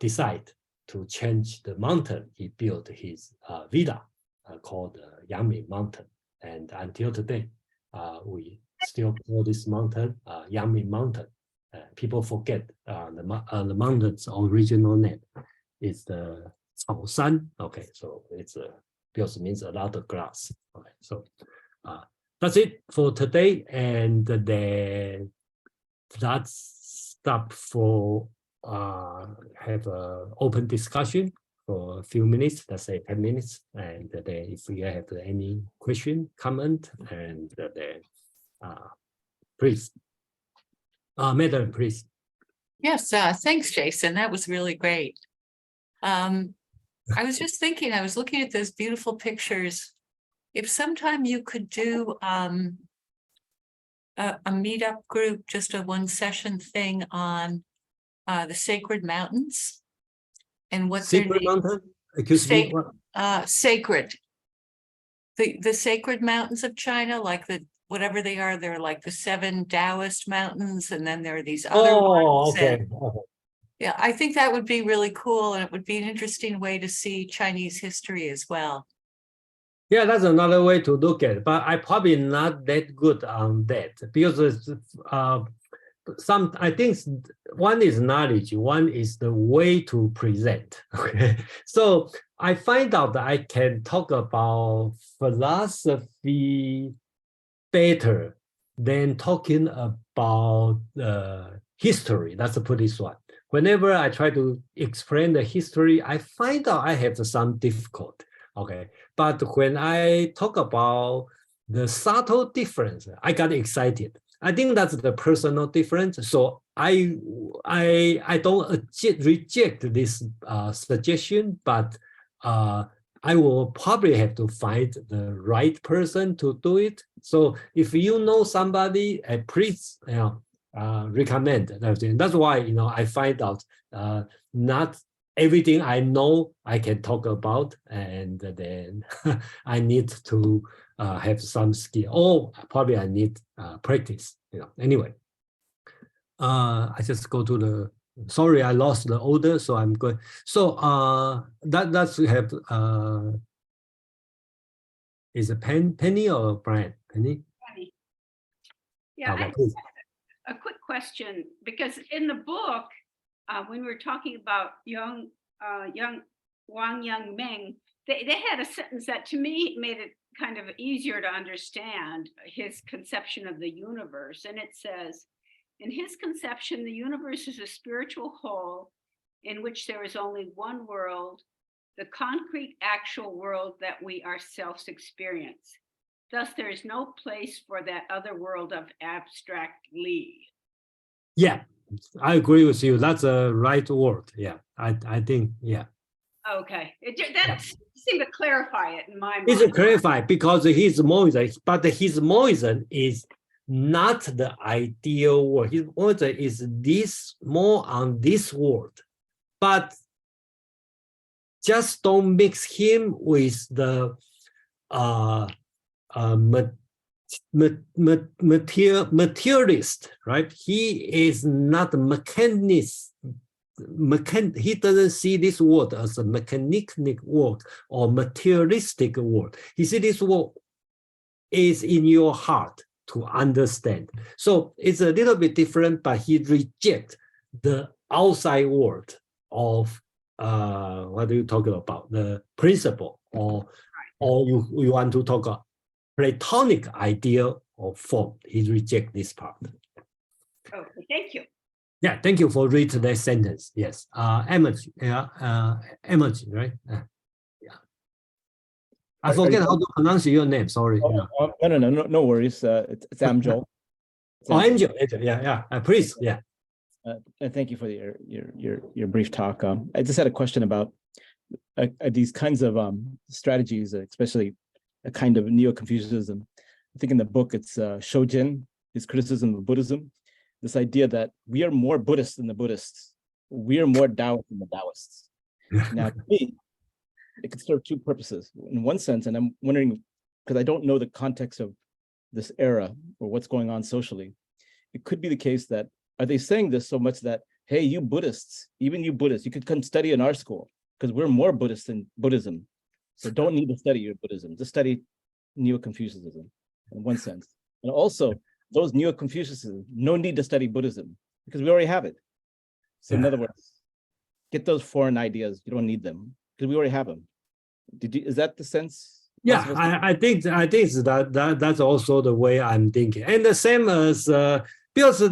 decided to change the mountain. He built his villa called Yangming Mountain, and until today, we still call this mountain Yangming Mountain. People forget the mountain's original name is the Xiangshan. Okay, so it's because means a lot of grass. Okay, so that's it for today, and then that's stop for have an open discussion for a few minutes, let's say 10 minutes, and then if you have any question, comment, and then please, Madam, please. Yes, thanks, Jason. That was really great. I was just thinking, I was looking at those beautiful pictures. If sometime you could do a meetup group, just a 1-session thing on the sacred mountains and what Sacred mountain? Excuse me, what? Sacred. The sacred mountains of China, like whatever they are, they're like the 7 Taoist mountains, and then there are these other ones. Okay. Yeah, I think that would be really cool, and it would be an interesting way to see Chinese history as well. Yeah, that's another way to look at it, but I probably not that good on that, because I think one is knowledge, one is the way to present. Okay, so I find out that I can talk about philosophy better than talking about history. That's a pretty one. Whenever I try to explain the history, I find out I have some difficulty. Okay, but when I talk about the subtle difference, I got excited. I think that's the personal difference. So I don't reject this suggestion, but I will probably have to find the right person to do it. So if you know somebody, please recommend everything. That's why I find out not everything I know I can talk about, and then I need to have some skill, or probably I need practice. Anyway, I just go to the, sorry, I lost the order, so I'm going. So that's we have, is it Penny or Brian? Penny? Penny. Yeah, Okay, I please. have a quick question, because in the book, when we were talking about Wang Yangming, they had a sentence that to me made it kind of easier to understand his conception of the universe. And it says, in his conception, the universe is a spiritual whole in which there is only one world, the concrete actual world that we ourselves experience. Thus, there is no place for that other world of abstractly. Yeah, I agree with you. That's a right word. Yeah, I think, yeah. Okay, that seemed to clarify it in my mind. It's clarified because his moism, but his moism is not the ideal word. His moism is this, more on this word, but just don't mix him with the materialist, right? He is not a mechanist. He doesn't see this word as a mechanic word or materialistic word. He sees this word is in your heart to understand. So it's a little bit different, but he rejects the outside world of what are you talking about? The principle, or you want to talk about Platonic idea of form. He rejects this part. Okay, thank you. Yeah, thank you for reading that sentence. Yes, Emoji, Emoji, right? Yeah. I forget how to pronounce your name. Sorry. No worries. It's Amjol. Angel. Yeah. Please, yeah. And thank you for your brief talk. I just had a question about these kinds of strategies, especially a kind of Neo-Confucianism. I think in the book it's Shojin, his criticism of Buddhism. This idea that we are more Buddhist than the Buddhists, we are more Taoist than the Taoists. Now, to me, it could serve two purposes. In one sense, and I'm wondering, because I don't know the context of this era or what's going on socially, it could be the case that, are they saying this so much that, hey, you Buddhists, even you Buddhists, you could come study in our school because we're more Buddhist than Buddhism. So don't need to study your Buddhism, just study Neo-Confucianism in one sense. And also, those Neo-Confucianism, no need to study Buddhism because we already have it. So in other words, get those foreign ideas, you don't need them because we already have them. Is that the sense? Yeah, I think that's also the way I'm thinking. And the same as because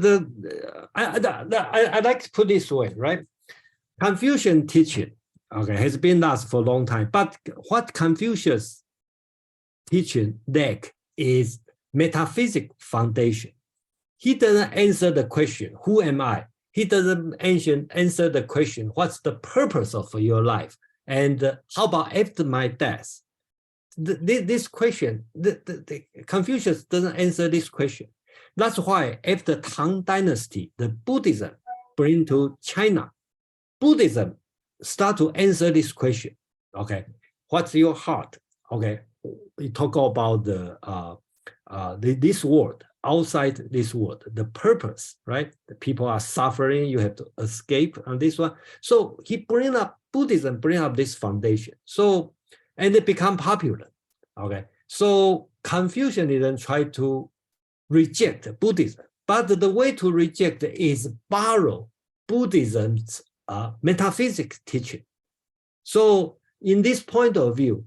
I like to put this way, right? Confucian teaching, okay, has been lost for a long time. But what Confucius teaching lack is metaphysic foundation. He doesn't answer the question, who am I? He doesn't answer the question, what's the purpose of your life? And how about after my death? This question, the Confucius doesn't answer this question. That's why after Tang Dynasty, the Buddhism bring to China, Buddhism start to answer this question. Okay, what's your heart? Okay, we talk about this world, outside this world, the purpose, right? The people are suffering, you have to escape on this one. So he Buddhism bring up this foundation. So, and it become popular, okay? So Confucianism try to reject Buddhism, but the way to reject is borrow Buddhism's metaphysics teaching. So in this point of view,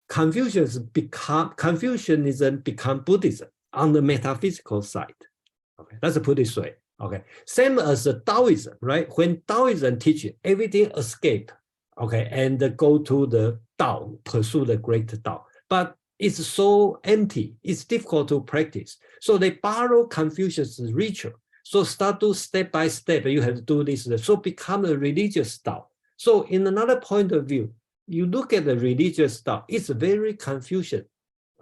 Confucianism become Buddhism on the metaphysical side. Okay, let's put it this way. Okay, same as the Taoism, right? When Taoism teaches everything escape, okay, and go to the Tao, pursue the great Tao. But it's so empty, it's difficult to practice. So they borrow Confucius' ritual. So start to step by step, you have to do this. So become a religious Tao. So in another point of view, you look at the religious Tao, it's very Confucian.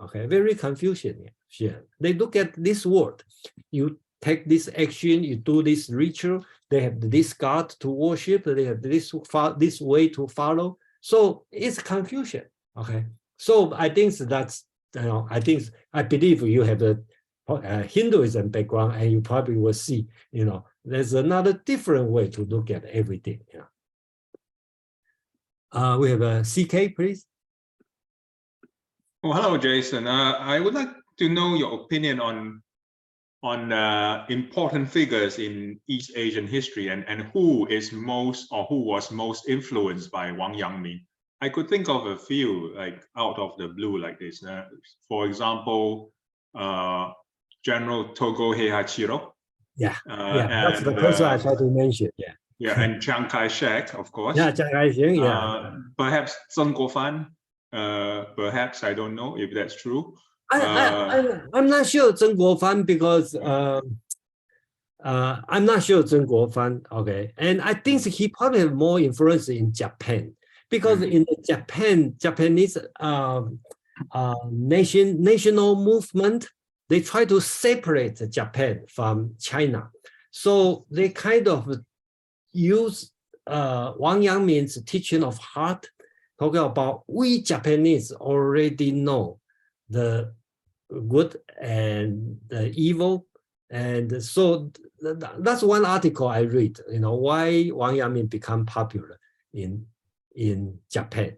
Okay, very Confucian. Yeah. They look at this word. You take this action, you do this ritual, they have this God to worship, they have this way to follow. So it's Confucian. Okay. So I think that's, I believe you have Hinduism background, and you probably will see, there's another different way to look at everything. We have a CK, please. Oh, hello, Jason. I would like to know your opinion on important figures in East Asian history, and who is most, or who was most influenced by Wang Yangming. I could think of a few, like out of the blue, like this. For example, General Togo Heihachiro. Yeah, that's the person I tried to mention. Yeah, and Chiang Kai-shek, of course. Yeah, Chiang Kai-shek. Yeah, perhaps Zheng Guofan. Perhaps, I don't know if that's true. I'm not sure Zheng Guofan, because I'm not sure Zheng Guofan. Okay, and I think he probably have more influence in Japan, because in the Japanese national movement, they try to separate Japan from China, so they kind of use Wang Yangming's teaching of heart, talking about we Japanese already know the good and the evil. And so that's one article I read, why Wang Yangming become popular in Japan.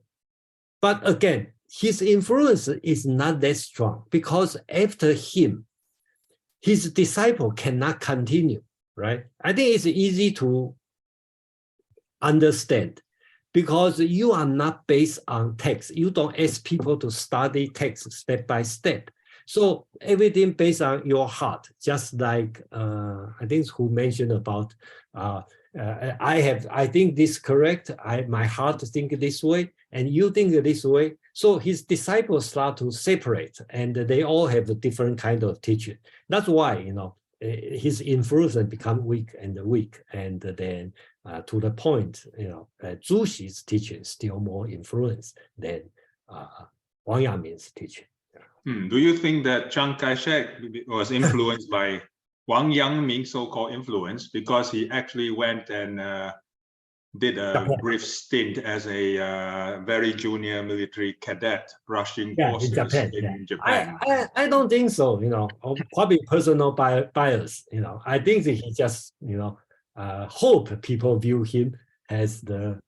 But again, his influence is not that strong, because after him, his disciple cannot continue, right? I think it's easy to understand, because you are not based on text. You don't ask people to study text step by step. So everything based on your heart, just like I think who mentioned about I think this correct. My heart think this way, and you think this way. So his disciples start to separate, and they all have a different kind of teaching. That's why his influence become weak, and then to the point, Zhu Xi's teaching is still more influence than Wang Yangming's teaching. Do you think that Chiang Kai-shek was influenced by Wang Yangming's so-called influence, because he actually went and did a brief stint as a very junior military cadet rushing forces in Japan? I don't think so, probably personal bias. I think that he just, hope people view him as the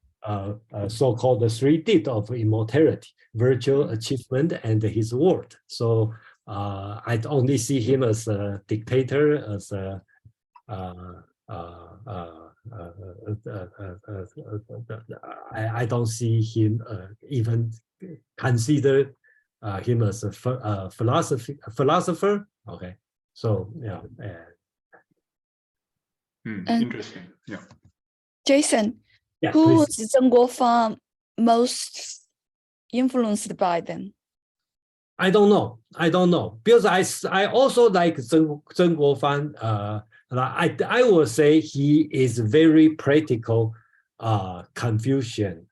so-called the 3D of immortality, virtual achievement, and his word. So I only see him as a dictator, as a I don't see him even consider him as a philosopher. Okay, so yeah. Interesting. Yeah. Jason, who was Zheng Guofan most influenced by them? I don't know, because I also like Zheng Guofan. I would say he is very practical Confucianist.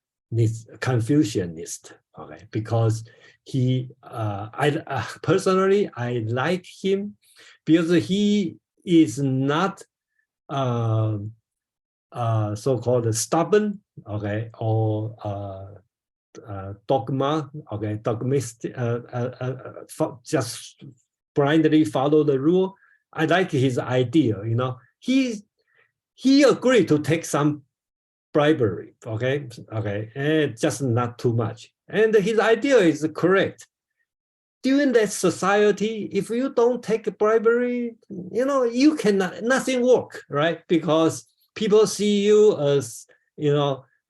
Okay, because he personally I like him because he is not so-called stubborn, okay, or dogmatic, just blindly follow the rule. I like his idea, he agreed to take some bribery, okay, and just not too much. And his idea is correct. During that society, if you don't take bribery, you cannot, nothing work, right? Because people see you as,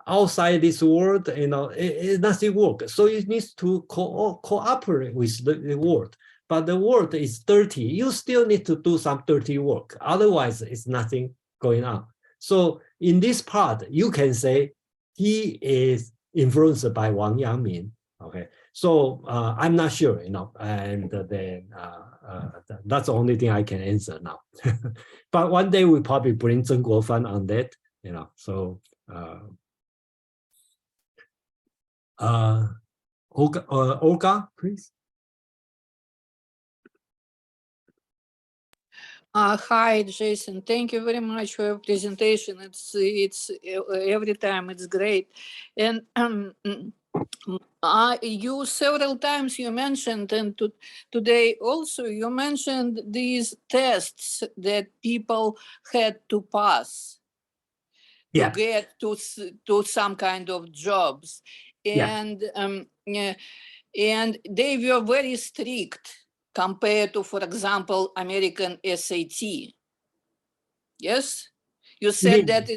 outside this world, nothing works. So it needs to cooperate with the world. But the world is dirty. You still need to do some dirty work. Otherwise, it's nothing going on. So in this part, you can say he is influenced by Wang Yangming. Okay, so I'm not sure, and then that's the only thing I can answer now. But one day we probably bring Zheng Guofan on that, So Olga, please. Hi, Jason. Thank you very much for your presentation. It's every time it's great. And You several times you mentioned, and today also you mentioned these tests that people had to pass to get to some kind of jobs, and and they were very strict compared to, for example, American SAT. Yes. You said that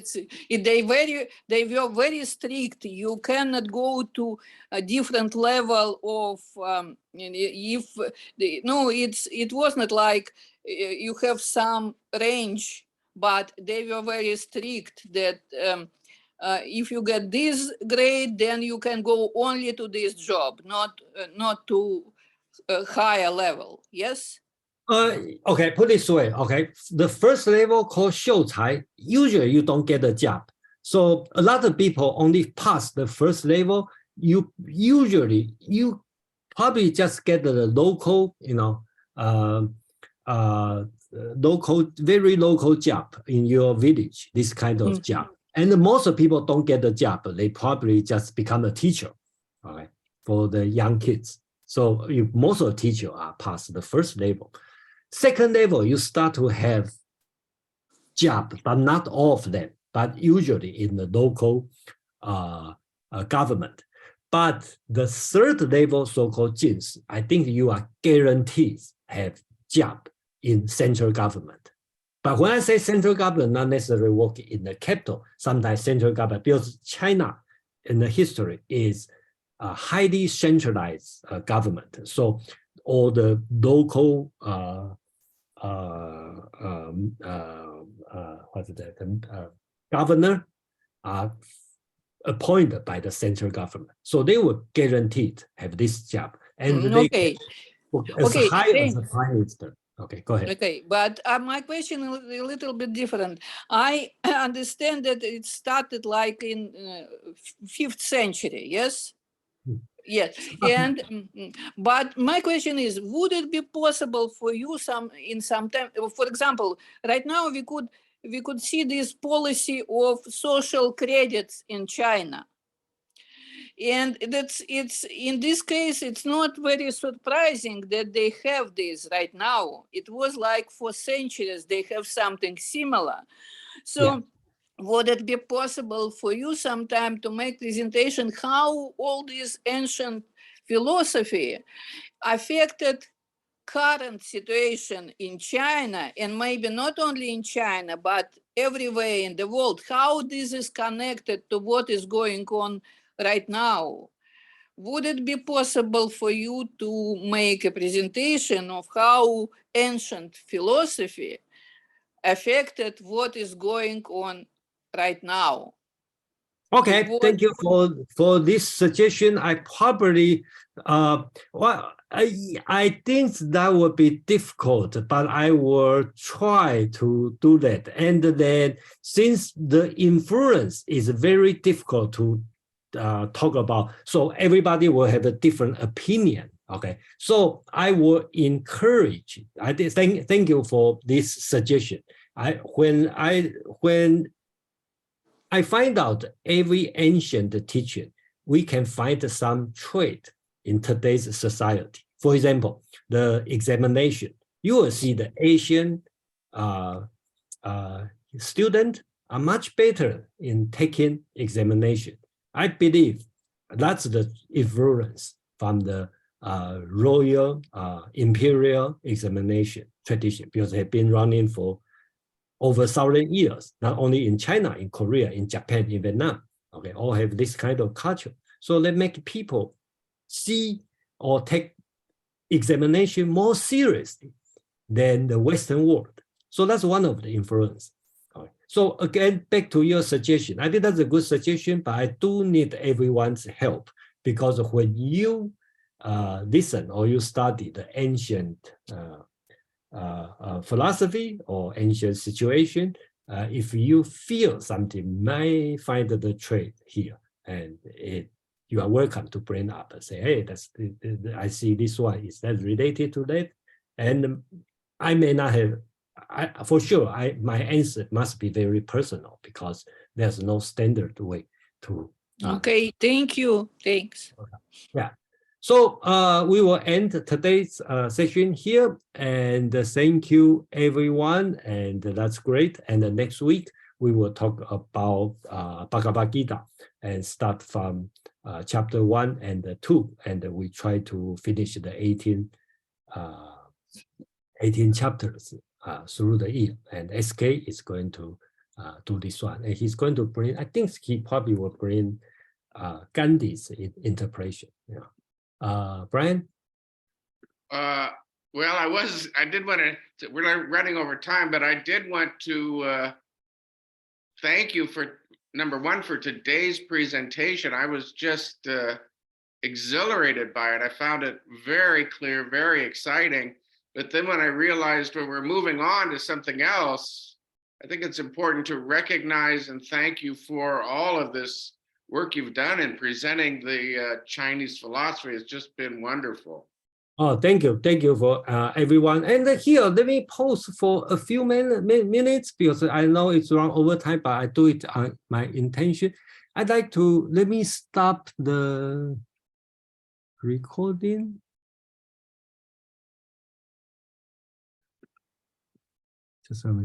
they were very strict. You cannot go to a different level of it was not like you have some range, but they were very strict that if you get this grade, then you can go only to this job, not to a higher level. Yes. Okay, put it this way. Okay, the first level called 秀才, usually you don't get a job. So a lot of people only pass the first level. You probably just get the local, very local job in your village, this kind of job. And most of people don't get the job. They probably just become a teacher, okay, for the young kids. So most of the teachers are past the first level. Second level, you start to have job, but not all of them, but usually in the local government. But the third level, so-called 进士, I think you are guaranteed have job in central government. But when I say central government, not necessarily work in the capital, sometimes central government, because China in the history is a highly centralized government. So all the local governor are appointed by the central government. So they were guaranteed have this job. And they as high as the prime minister. Okay, go ahead. Okay, but my question is a little bit different. I understand that it started like in 5th century, yes? Yes, and but my question is, would it be possible for you in some time, for example, right now we could see this policy of social credits in China. And it's in this case, it's not very surprising that they have this right now. It was like for centuries, they have something similar. So would it be possible for you sometime to make presentation how all this ancient philosophy affected current situation in China, and maybe not only in China, but everywhere in the world, how this is connected to what is going on right now? Would it be possible for you to make a presentation of how ancient philosophy affected what is going on right now? Okay, thank you for this suggestion. I probably I think that would be difficult, but I will try to do that. And then since the influence is very difficult to talk about, so everybody will have a different opinion. Okay, so I will encourage. Thank you for this suggestion. When I find out every ancient teaching, we can find some trait in today's society. For example, the examination. You will see the Asian students are much better in taking examination. I believe that's the influence from the royal imperial examination tradition, because they've been running for over 1,000 years, not only in China, in Korea, in Japan, in Vietnam, okay, all have this kind of culture. So they make people see or take examination more seriously than the Western world. So that's one of the influence. Okay. So again, back to your suggestion. I think that's a good suggestion, but I do need everyone's help, because when you listen or you study the ancient philosophy or ancient situation, if you feel something, might find the trait here, and you are welcome to bring up and say, hey, I see this one, is that related to that? And I may not have, for sure, my answer must be very personal, because there's no standard way to Okay, thank you. Thanks. Yeah. So we will end today's session here, and thank you everyone, and that's great. And next week we will talk about Bhagavad Gita and start from chapter 1 and 2, and we try to finish the 18 chapters through the year. And SK is going to do this one, and he's going to bring, I think he probably will bring Gandhi's interpretation. Yeah. Brian? Well, I did want to, we're running over time, but I did want to thank you for, number one, for today's presentation. I was just exhilarated by it. I found it very clear, very exciting. But then when I realized when we're moving on to something else, I think it's important to recognize and thank you for all of this work you've done in presenting the Chinese philosophy. It's just been wonderful. Oh, thank you for everyone. And here, let me pause for a few minutes because I know it's run over time, but I do it on my intention. I'd like to, let me stop the recording. Just a minute.